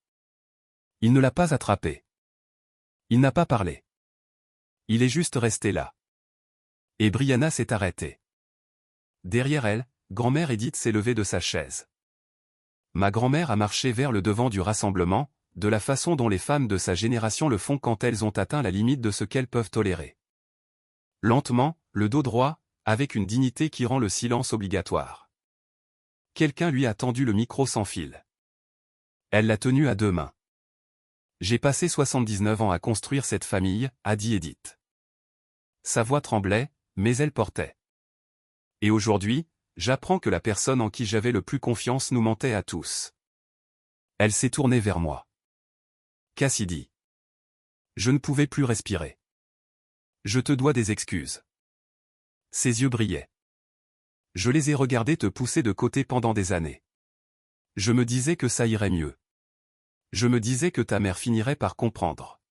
Il ne l'a pas attrapé. Il n'a pas parlé. Il est juste resté là. Et Brianna s'est arrêtée. Derrière elle, grand-mère Edith s'est levée de sa chaise. Ma grand-mère a marché vers le devant du rassemblement, de la façon dont les femmes de sa génération le font quand elles ont atteint la limite de ce qu'elles peuvent tolérer. Lentement, le dos droit, avec une dignité qui rend le silence obligatoire. Quelqu'un lui a tendu le micro sans fil. Elle l'a tenu à 2 mains. J'ai passé 79 ans à construire cette famille, a dit Edith. Sa voix tremblait, mais elle portait. Et aujourd'hui, j'apprends que la personne en qui j'avais le plus confiance nous mentait à tous. Elle s'est tournée vers moi. Cassidy. Je ne pouvais plus respirer. Je te dois des excuses. Ses yeux brillaient. Je les ai regardés te pousser de côté pendant des années. Je me disais que ça irait mieux. Je me disais que ta mère finirait par comprendre.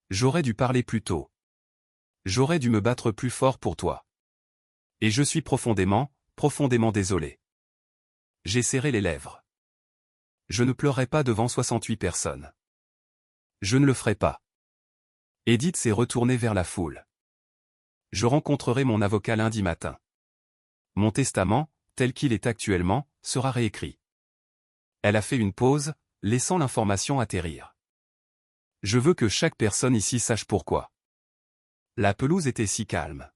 J'aurais dû parler plus tôt. J'aurais dû me battre plus fort pour toi. Et je suis profondément, profondément désolé. J'ai serré les lèvres. Je ne pleurerai pas devant 68 personnes. Je ne le ferai pas. Edith s'est retournée vers la foule. Je rencontrerai mon avocat lundi matin. Mon testament, tel qu'il est actuellement, sera réécrit. Elle a fait une pause, laissant l'information atterrir. Je veux que chaque personne ici sache pourquoi. La pelouse était si calme.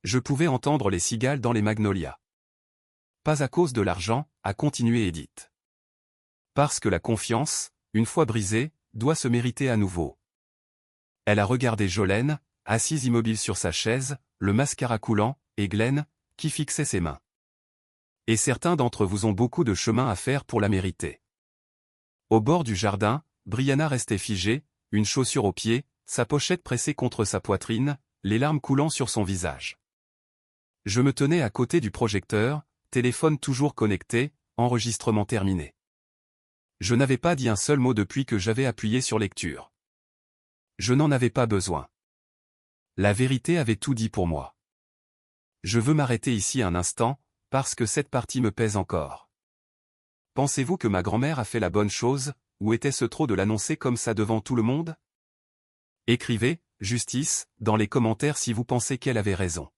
Je pouvais entendre les cigales dans les magnolias. Pas à cause de l'argent, a continué Edith. Parce que la confiance, une fois brisée, doit se mériter à nouveau. Elle a regardé Jolene, assise immobile sur sa chaise, le mascara coulant, et Glenn, qui fixait ses mains. Et certains d'entre vous ont beaucoup de chemin à faire pour la mériter. Au bord du jardin, Brianna restait figée, une chaussure au pied, sa pochette pressée contre sa poitrine, les larmes coulant sur son visage. Je me tenais à côté du projecteur, téléphone toujours connecté, enregistrement terminé. Je n'avais pas dit un seul mot depuis que j'avais appuyé sur lecture. Je n'en avais pas besoin. La vérité avait tout dit pour moi. Je veux m'arrêter ici un instant, parce que cette partie me pèse encore. Pensez-vous que ma grand-mère a fait la bonne chose, ou était-ce trop de l'annoncer comme ça devant tout le monde? Écrivez, justice, dans les commentaires si vous pensez qu'elle avait raison.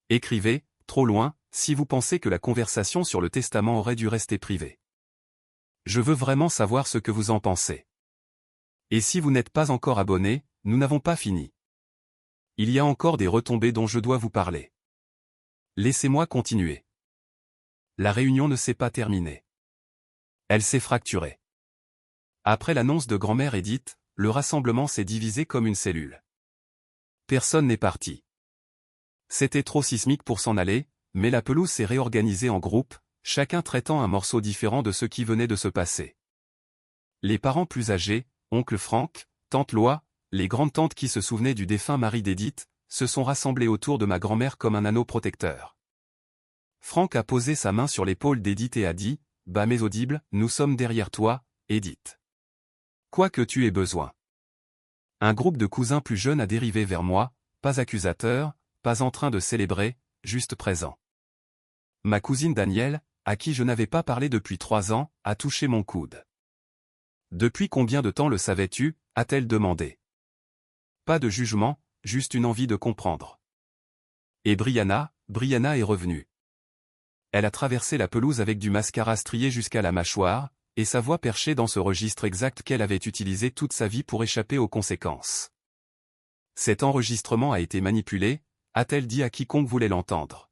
Écrivez, trop loin, si vous pensez que la conversation sur le testament aurait dû rester privée. Je veux vraiment savoir ce que vous en pensez. Et si vous n'êtes pas encore abonné, nous n'avons pas fini. Il y a encore des retombées dont je dois vous parler. Laissez-moi continuer. La réunion ne s'est pas terminée. Elle s'est fracturée. Après l'annonce de grand-mère Edith, le rassemblement s'est divisé comme une cellule. Personne n'est parti. C'était trop sismique pour s'en aller, mais la pelouse s'est réorganisée en groupes, chacun traitant un morceau différent de ce qui venait de se passer. Les parents plus âgés, oncle Franck, tante Loi, les grandes-tantes qui se souvenaient du défunt mari d'Edith, se sont rassemblées autour de ma grand-mère comme un anneau protecteur. Franck a posé sa main sur l'épaule d'Edith et a dit, bas mais audible, nous sommes derrière toi, Edith. Quoi que tu aies besoin. Un groupe de cousins plus jeunes a dérivé vers moi, pas accusateur, pas en train de célébrer, juste présent. Ma cousine Danielle, à qui je n'avais pas parlé depuis 3 ans, a touché mon coude. Depuis combien de temps le savais-tu, a-t-elle demandé. Pas de jugement, juste une envie de comprendre. Et Brianna est revenue. Elle a traversé la pelouse avec du mascara strié jusqu'à la mâchoire, et sa voix perchée dans ce registre exact qu'elle avait utilisé toute sa vie pour échapper aux conséquences. Cet enregistrement a été manipulé, a-t-elle dit à quiconque voulait l'entendre.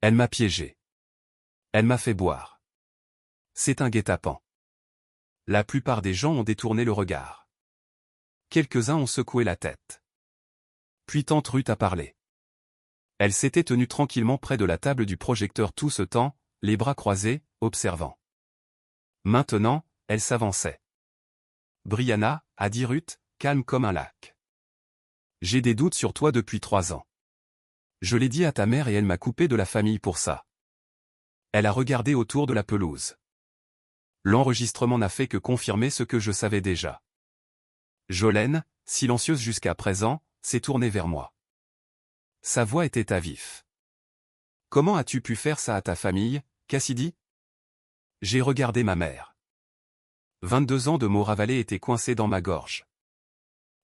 Elle m'a piégé. Elle m'a fait boire. C'est un guet-apens. La plupart des gens ont détourné le regard. Quelques-uns ont secoué la tête. Puis tante Ruth a parlé. Elle s'était tenue tranquillement près de la table du projecteur tout ce temps, les bras croisés, observant. Maintenant, elle s'avançait. Brianna, a dit Ruth, calme comme un lac. J'ai des doutes sur toi depuis 3 ans. Je l'ai dit à ta mère et elle m'a coupé de la famille pour ça. Elle a regardé autour de la pelouse. L'enregistrement n'a fait que confirmer ce que je savais déjà. Jolene, silencieuse jusqu'à présent, s'est tournée vers moi. Sa voix était à vif. Comment as-tu pu faire ça à ta famille, Cassidy? J'ai regardé ma mère. 22 ans de mots ravalés étaient coincés dans ma gorge.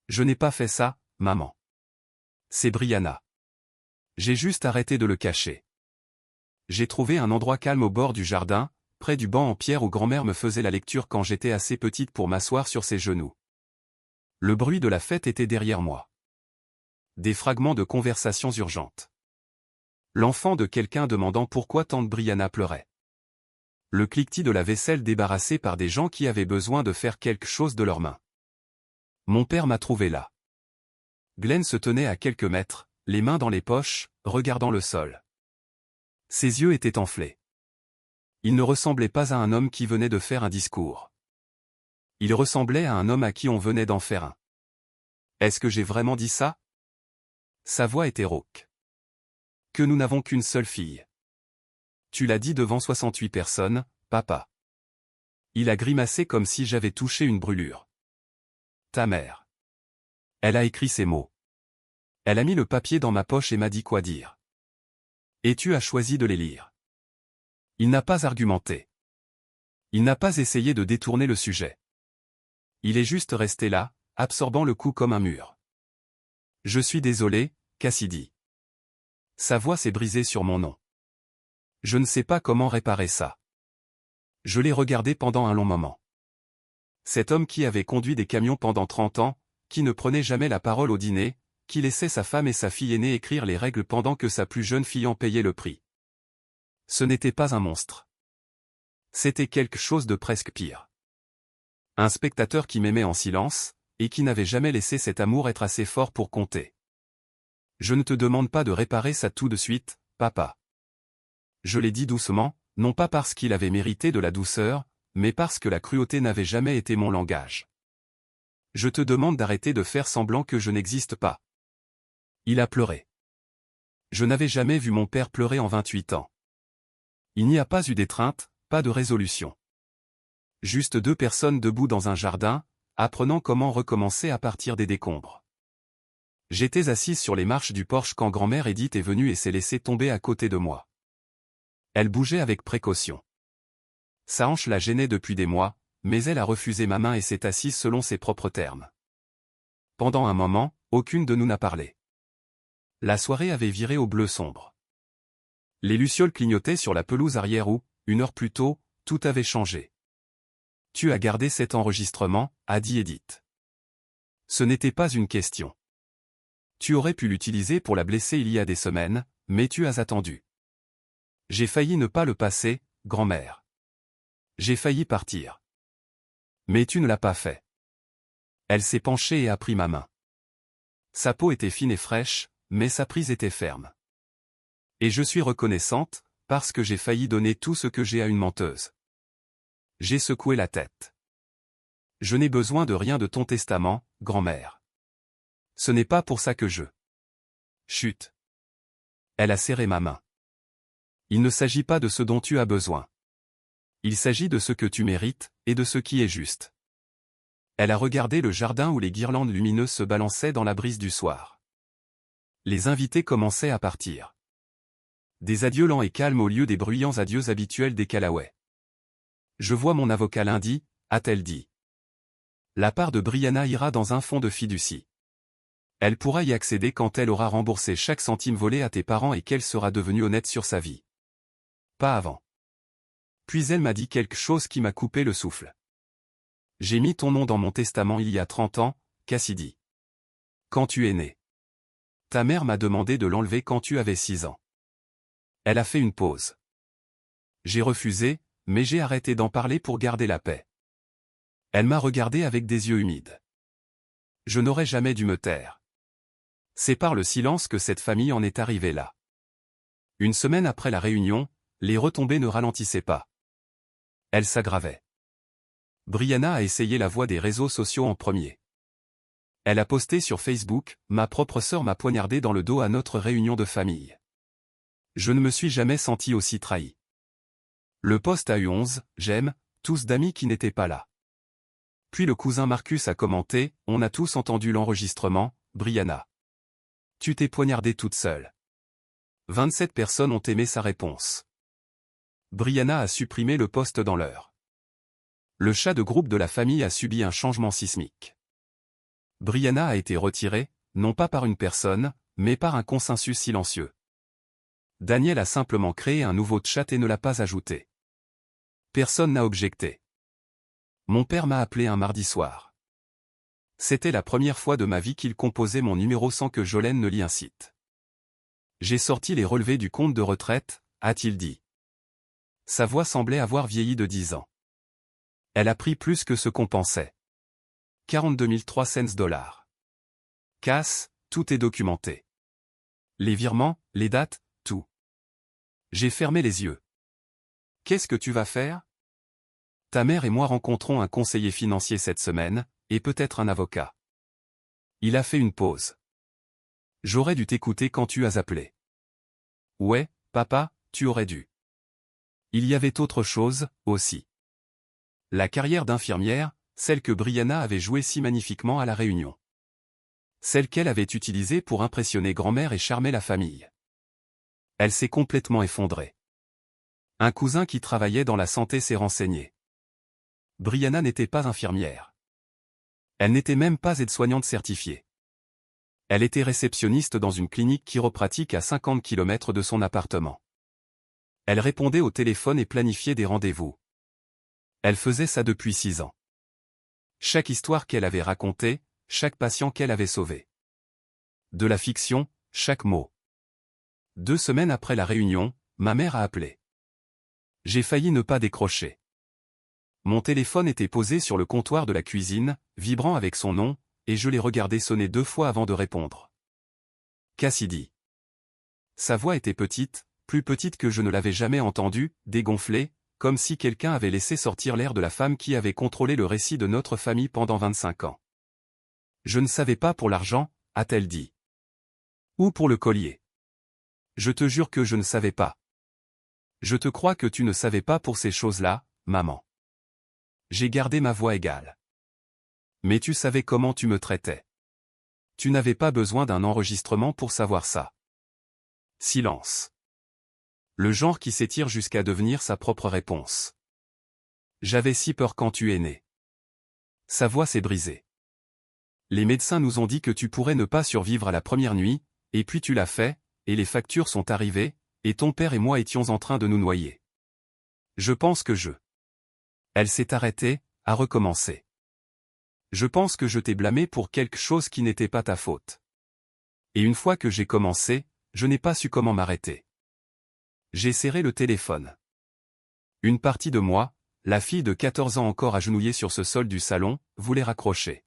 Je n'ai pas fait ça, maman. C'est Brianna. J'ai juste arrêté de le cacher. J'ai trouvé un endroit calme au bord du jardin, près du banc en pierre où grand-mère me faisait la lecture quand j'étais assez petite pour m'asseoir sur ses genoux. Le bruit de la fête était derrière moi. Des fragments de conversations urgentes. L'enfant de quelqu'un demandant pourquoi tante Brianna pleurait. Le cliquetis de la vaisselle débarrassée par des gens qui avaient besoin de faire quelque chose de leurs mains. Mon père m'a trouvé là. Glenn se tenait à quelques mètres, les mains dans les poches, regardant le sol. Ses yeux étaient enflés. Il ne ressemblait pas à un homme qui venait de faire un discours. Il ressemblait à un homme à qui on venait d'en faire un. Est-ce que j'ai vraiment dit ça? Sa voix était rauque. Que nous n'avons qu'une seule fille. Tu l'as dit devant 68 personnes, papa. Il a grimacé comme si j'avais touché une brûlure. Ta mère. Elle a écrit ces mots. Elle a mis le papier dans ma poche et m'a dit quoi dire. Et tu as choisi de les lire. Il n'a pas argumenté. Il n'a pas essayé de détourner le sujet. Il est juste resté là, absorbant le coup comme un mur. Je suis désolé, Cassidy. Sa voix s'est brisée sur mon nom. Je ne sais pas comment réparer ça. Je l'ai regardé pendant un long moment. Cet homme qui avait conduit des camions pendant 30 ans, qui ne prenait jamais la parole au dîner, qui laissait sa femme et sa fille aînée écrire les règles pendant que sa plus jeune fille en payait le prix. Ce n'était pas un monstre. C'était quelque chose de presque pire. Un spectateur qui m'aimait en silence, et qui n'avait jamais laissé cet amour être assez fort pour compter. Je ne te demande pas de réparer ça tout de suite, papa. Je l'ai dit doucement, non pas parce qu'il avait mérité de la douceur, mais parce que la cruauté n'avait jamais été mon langage. Je te demande d'arrêter de faire semblant que je n'existe pas. Il a pleuré. Je n'avais jamais vu mon père pleurer en 28 ans. Il n'y a pas eu d'étreinte, pas de résolution. Juste deux personnes debout dans un jardin, apprenant comment recommencer à partir des décombres. J'étais assise sur les marches du porche quand grand-mère Edith est venue et s'est laissée tomber à côté de moi. Elle bougeait avec précaution. Sa hanche la gênait depuis des mois, mais elle a refusé ma main et s'est assise selon ses propres termes. Pendant un moment, aucune de nous n'a parlé. La soirée avait viré au bleu sombre. Les lucioles clignotaient sur la pelouse arrière où, une heure plus tôt, tout avait changé. Tu as gardé cet enregistrement, a dit Edith. Ce n'était pas une question. Tu aurais pu l'utiliser pour la blesser il y a des semaines, mais tu as attendu. J'ai failli ne pas le passer, grand-mère. J'ai failli partir. Mais tu ne l'as pas fait. Elle s'est penchée et a pris ma main. Sa peau était fine et fraîche, mais sa prise était ferme. Et je suis reconnaissante, parce que j'ai failli donner tout ce que j'ai à une menteuse. J'ai secoué la tête. Je n'ai besoin de rien de ton testament, grand-mère. Ce n'est pas pour ça que je... Chut. Elle a serré ma main. Il ne s'agit pas de ce dont tu as besoin. Il s'agit de ce que tu mérites, et de ce qui est juste. Elle a regardé le jardin où les guirlandes lumineuses se balançaient dans la brise du soir. Les invités commençaient à partir. Des adieux lents et calmes au lieu des bruyants adieux habituels des Callaway. Je vois mon avocat lundi, a-t-elle dit. La part de Brianna ira dans un fonds de fiducie. Elle pourra y accéder quand elle aura remboursé chaque centime volé à tes parents et qu'elle sera devenue honnête sur sa vie. Pas avant. Puis elle m'a dit quelque chose qui m'a coupé le souffle. J'ai mis ton nom dans mon testament il y a 30 ans, Cassidy. Quand tu es né. Ta mère m'a demandé de l'enlever quand tu avais 6 ans. Elle a fait une pause. J'ai refusé, mais j'ai arrêté d'en parler pour garder la paix. Elle m'a regardé avec des yeux humides. Je n'aurais jamais dû me taire. C'est par le silence que cette famille en est arrivée là. Une semaine après la réunion, les retombées ne ralentissaient pas. Elles s'aggravaient. Brianna a essayé la voie des réseaux sociaux en premier. Elle a posté sur Facebook, « Ma propre sœur m'a poignardé dans le dos à notre réunion de famille. Je ne me suis jamais senti aussi trahi. » Le post a eu 11 « j'aime », tous d'amis qui n'étaient pas là. Puis le cousin Marcus a commenté, « On a tous entendu l'enregistrement, Brianna. Tu t'es poignardée toute seule. » 27 personnes ont aimé sa réponse. Brianna a supprimé le post dans l'heure. Le chat de groupe de la famille a subi un changement sismique. Brianna a été retirée, non pas par une personne, mais par un consensus silencieux. Daniel a simplement créé un nouveau chat et ne l'a pas ajouté. Personne n'a objecté. Mon père m'a appelé un mardi soir. C'était la première fois de ma vie qu'il composait mon numéro sans que Jolene ne l'y incite. J'ai sorti les relevés du compte de retraite, a-t-il dit. Sa voix semblait avoir vieilli de 10 ans. Elle a pris plus que ce qu'on pensait. 42 300 $. Casse, tout est documenté. Les virements, les dates, tout. J'ai fermé les yeux. Qu'est-ce que tu vas faire? Ta mère et moi rencontrons un conseiller financier cette semaine, et peut-être un avocat. Il a fait une pause. J'aurais dû t'écouter quand tu as appelé. Ouais, papa, tu aurais dû. Il y avait autre chose, aussi. La carrière d'infirmière, celle que Brianna avait jouée si magnifiquement à la Réunion. Celle qu'elle avait utilisée pour impressionner grand-mère et charmer la famille. Elle s'est complètement effondrée. Un cousin qui travaillait dans la santé s'est renseigné. Brianna n'était pas infirmière. Elle n'était même pas aide-soignante certifiée. Elle était réceptionniste dans une clinique chiropratique à 50 km de son appartement. Elle répondait au téléphone et planifiait des rendez-vous. Elle faisait ça depuis 6 ans. Chaque histoire qu'elle avait racontée, chaque patient qu'elle avait sauvé. De la fiction, chaque mot. 2 semaines après la réunion, ma mère a appelé. J'ai failli ne pas décrocher. Mon téléphone était posé sur le comptoir de la cuisine, vibrant avec son nom, et je l'ai regardé sonner 2 fois avant de répondre. Cassidy. Sa voix était petite, plus petite que je ne l'avais jamais entendue, dégonflée, comme si quelqu'un avait laissé sortir l'air de la femme qui avait contrôlé le récit de notre famille pendant 25 ans. Je ne savais pas pour l'argent, a-t-elle dit. Ou pour le collier. Je te jure que je ne savais pas. Je te crois que tu ne savais pas pour ces choses-là, maman. J'ai gardé ma voix égale. Mais tu savais comment tu me traitais. Tu n'avais pas besoin d'un enregistrement pour savoir ça. Silence. Le genre qui s'étire jusqu'à devenir sa propre réponse. J'avais si peur quand tu es né. Sa voix s'est brisée. Les médecins nous ont dit que tu pourrais ne pas survivre à la première nuit, et puis tu l'as fait, et les factures sont arrivées, et ton père et moi étions en train de nous noyer. Je pense que Elle s'est arrêtée, a recommencé. Je pense que je t'ai blâmé pour quelque chose qui n'était pas ta faute. Et une fois que j'ai commencé, je n'ai pas su comment m'arrêter. J'ai serré le téléphone. Une partie de moi, la fille de 14 ans encore agenouillée sur ce sol du salon, voulait raccrocher.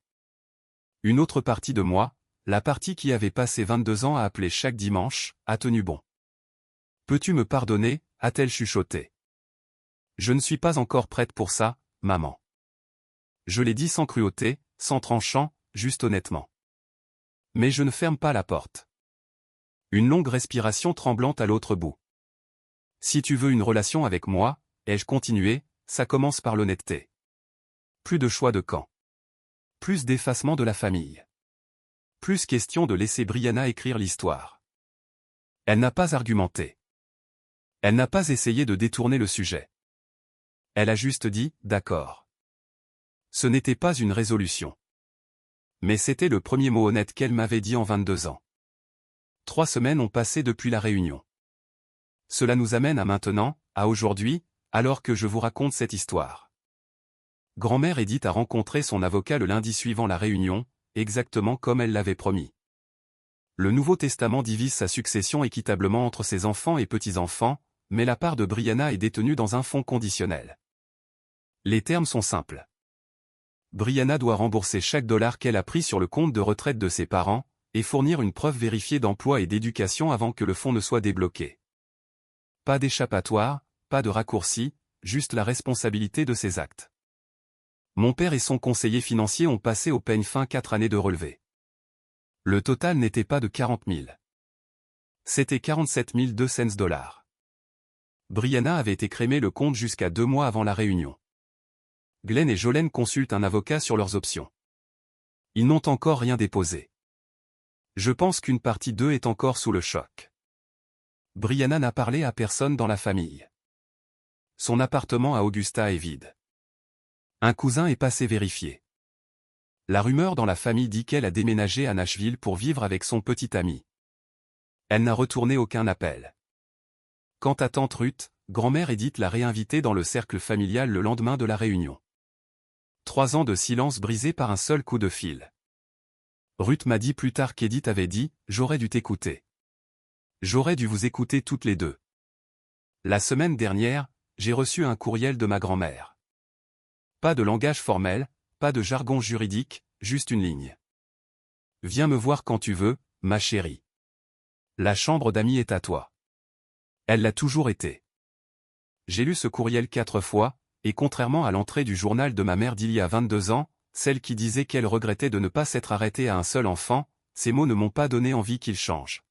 Une autre partie de moi, la partie qui avait passé 22 ans à appeler chaque dimanche, a tenu bon. Peux-tu me pardonner, a-t-elle chuchoté. Je ne suis pas encore prête pour ça, maman. Je l'ai dit sans cruauté, sans tranchant, juste honnêtement. Mais je ne ferme pas la porte. Une longue respiration tremblante à l'autre bout. Si tu veux une relation avec moi, ai-je continué, ça commence par l'honnêteté. Plus de choix de camp. Plus d'effacement de la famille. Plus question de laisser Brianna écrire l'histoire. Elle n'a pas argumenté. Elle n'a pas essayé de détourner le sujet. Elle a juste dit, d'accord. Ce n'était pas une résolution. Mais c'était le premier mot honnête qu'elle m'avait dit en 22 ans. 3 semaines ont passé depuis la réunion. Cela nous amène à maintenant, à aujourd'hui, alors que je vous raconte cette histoire. Grand-mère Edith a rencontré son avocat le lundi suivant la réunion, exactement comme elle l'avait promis. Le Nouveau Testament divise sa succession équitablement entre ses enfants et petits-enfants, mais la part de Brianna est détenue dans un fonds conditionnel. Les termes sont simples. Brianna doit rembourser chaque dollar qu'elle a pris sur le compte de retraite de ses parents, et fournir une preuve vérifiée d'emploi et d'éducation avant que le fonds ne soit débloqué. Pas d'échappatoire, pas de raccourci, juste la responsabilité de ses actes. Mon père et son conseiller financier ont passé au peigne fin 4 années de relevé. Le total n'était pas de 40 000. C'était 47 200 $. Brianna avait écrémé le compte jusqu'à 2 mois avant la réunion. Glenn et Jolene consultent un avocat sur leurs options. Ils n'ont encore rien déposé. Je pense qu'une partie d'eux est encore sous le choc. Brianna n'a parlé à personne dans la famille. Son appartement à Augusta est vide. Un cousin est passé vérifier. La rumeur dans la famille dit qu'elle a déménagé à Nashville pour vivre avec son petit ami. Elle n'a retourné aucun appel. Quant à tante Ruth, grand-mère Edith l'a réinvitée dans le cercle familial le lendemain de la réunion. 3 ans de silence brisé par un seul coup de fil. Ruth m'a dit plus tard qu'Edith avait dit « J'aurais dû t'écouter. J'aurais dû vous écouter toutes les deux. » La semaine dernière, j'ai reçu un courriel de ma grand-mère. Pas de langage formel, pas de jargon juridique, juste une ligne. « Viens me voir quand tu veux, ma chérie. La chambre d'amis est à toi. » Elle l'a toujours été. J'ai lu ce courriel 4 fois, et contrairement à l'entrée du journal de ma mère d'il y a 22 ans, celle qui disait qu'elle regrettait de ne pas s'être arrêtée à un seul enfant, ces mots ne m'ont pas donné envie qu'il change.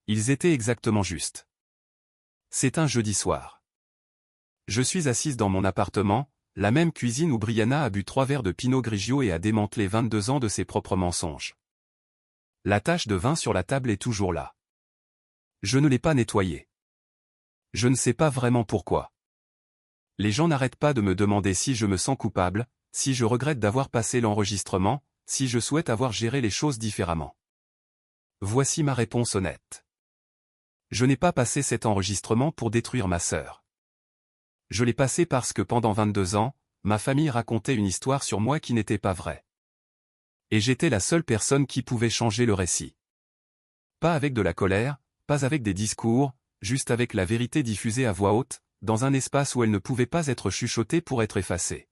Ils étaient exactement justes. C'est un jeudi soir. Je suis assise dans mon appartement, la même cuisine où Brianna a bu 3 verres de Pinot Grigio et a démantelé 22 ans de ses propres mensonges. La tache de vin sur la table est toujours là. Je ne l'ai pas nettoyée. Je ne sais pas vraiment pourquoi. Les gens n'arrêtent pas de me demander si je me sens coupable, si je regrette d'avoir passé l'enregistrement, si je souhaite avoir géré les choses différemment. Voici ma réponse honnête. Je n'ai pas passé cet enregistrement pour détruire ma sœur. Je l'ai passé parce que pendant 22 ans, ma famille racontait une histoire sur moi qui n'était pas vraie. Et j'étais la seule personne qui pouvait changer le récit. Pas avec de la colère, pas avec des discours, juste avec la vérité diffusée à voix haute, dans un espace où elle ne pouvait pas être chuchotée pour être effacée.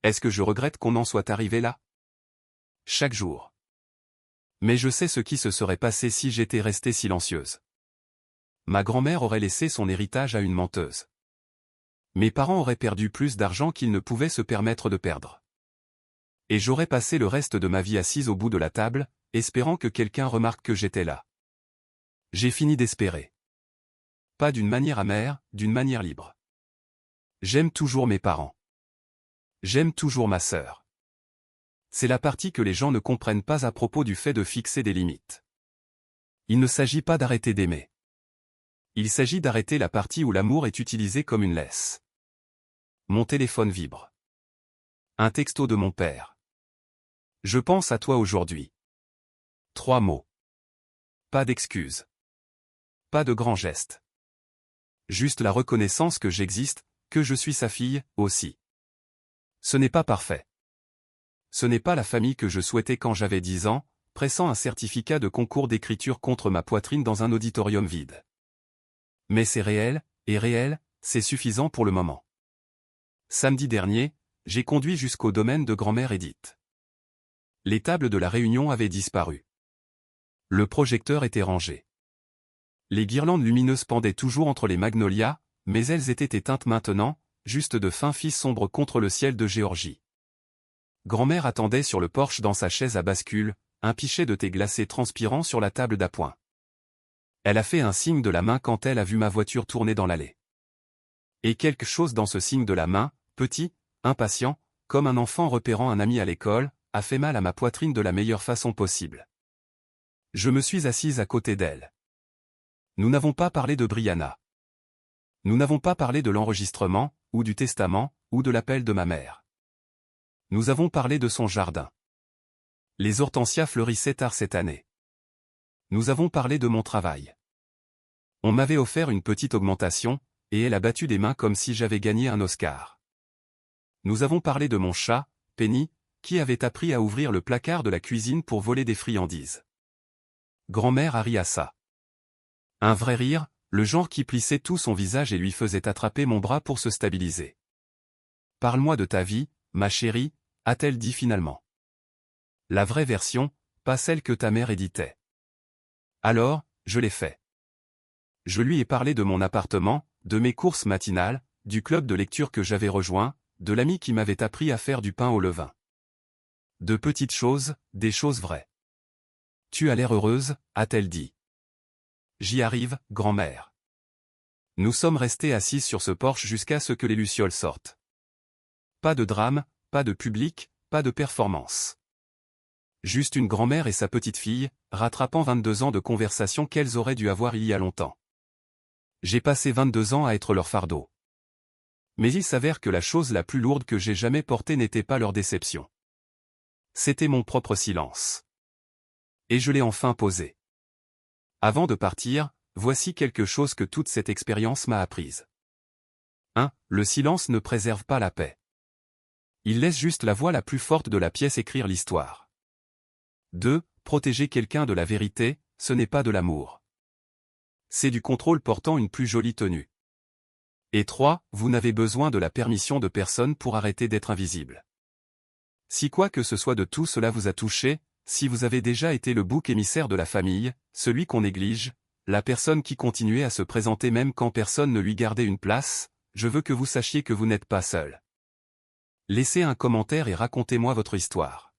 Est-ce que je regrette qu'on en soit arrivé là? Chaque jour. Mais je sais ce qui se serait passé si j'étais restée silencieuse. Ma grand-mère aurait laissé son héritage à une menteuse. Mes parents auraient perdu plus d'argent qu'ils ne pouvaient se permettre de perdre. Et j'aurais passé le reste de ma vie assise au bout de la table, espérant que quelqu'un remarque que j'étais là. J'ai fini d'espérer. Pas d'une manière amère, d'une manière libre. J'aime toujours mes parents. J'aime toujours ma sœur. C'est la partie que les gens ne comprennent pas à propos du fait de fixer des limites. Il ne s'agit pas d'arrêter d'aimer. Il s'agit d'arrêter la partie où l'amour est utilisé comme une laisse. Mon téléphone vibre. Un texto de mon père. Je pense à toi aujourd'hui. 3 mots. Pas d'excuses. Pas de grands gestes. Juste la reconnaissance que j'existe, que je suis sa fille, aussi. Ce n'est pas parfait. Ce n'est pas la famille que je souhaitais quand j'avais 10 ans, pressant un certificat de concours d'écriture contre ma poitrine dans un auditorium vide. Mais c'est réel, et réel, c'est suffisant pour le moment. Samedi dernier, j'ai conduit jusqu'au domaine de grand-mère Edith. Les tables de la réunion avaient disparu. Le projecteur était rangé. Les guirlandes lumineuses pendaient toujours entre les magnolias, mais elles étaient éteintes maintenant, juste de fins fils sombres contre le ciel de Géorgie. Grand-mère attendait sur le porche dans sa chaise à bascule, un pichet de thé glacé transpirant sur la table d'appoint. Elle a fait un signe de la main quand elle a vu ma voiture tourner dans l'allée. Et quelque chose dans ce signe de la main, petit, impatient, comme un enfant repérant un ami à l'école, a fait mal à ma poitrine de la meilleure façon possible. Je me suis assise à côté d'elle. Nous n'avons pas parlé de Brianna. Nous n'avons pas parlé de l'enregistrement, ou du testament, ou de l'appel de ma mère. Nous avons parlé de son jardin. Les hortensias fleurissaient tard cette année. Nous avons parlé de mon travail. On m'avait offert une petite augmentation, et elle a battu des mains comme si j'avais gagné un Oscar. Nous avons parlé de mon chat, Penny, qui avait appris à ouvrir le placard de la cuisine pour voler des friandises. Grand-mère a ri à ça. Un vrai rire, le genre qui plissait tout son visage et lui faisait attraper mon bras pour se stabiliser. « Parle-moi de ta vie, ma chérie », a-t-elle dit finalement. La vraie version, pas celle que ta mère éditait. Alors, je l'ai fait. Je lui ai parlé de mon appartement, de mes courses matinales, du club de lecture que j'avais rejoint, de l'ami qui m'avait appris à faire du pain au levain. De petites choses, des choses vraies. « Tu as l'air heureuse », a-t-elle dit. J'y arrive, grand-mère. Nous sommes restés assis sur ce porche jusqu'à ce que les lucioles sortent. Pas de drame, pas de public, pas de performance. Juste une grand-mère et sa petite-fille, rattrapant 22 ans de conversation qu'elles auraient dû avoir il y a longtemps. J'ai passé 22 ans à être leur fardeau. Mais il s'avère que la chose la plus lourde que j'ai jamais portée n'était pas leur déception. C'était mon propre silence. Et je l'ai enfin posé. Avant de partir, voici quelque chose que toute cette expérience m'a apprise. 1. Le silence ne préserve pas la paix. Il laisse juste la voix la plus forte de la pièce écrire l'histoire. 2. Protéger quelqu'un de la vérité, ce n'est pas de l'amour. C'est du contrôle portant une plus jolie tenue. Et 3. Vous n'avez besoin de la permission de personne pour arrêter d'être invisible. Si quoi que ce soit de tout cela vous a touché, si vous avez déjà été le bouc émissaire de la famille, celui qu'on néglige, la personne qui continuait à se présenter même quand personne ne lui gardait une place, je veux que vous sachiez que vous n'êtes pas seul. Laissez un commentaire et racontez-moi votre histoire.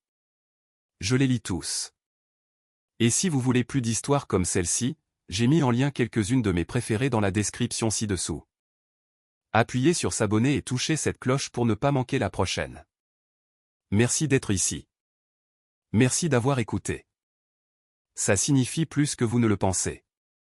Je les lis tous. Et si vous voulez plus d'histoires comme celle-ci, j'ai mis en lien quelques-unes de mes préférées dans la description ci-dessous. Appuyez sur s'abonner et touchez cette cloche pour ne pas manquer la prochaine. Merci d'être ici. Merci d'avoir écouté. Ça signifie plus que vous ne le pensez.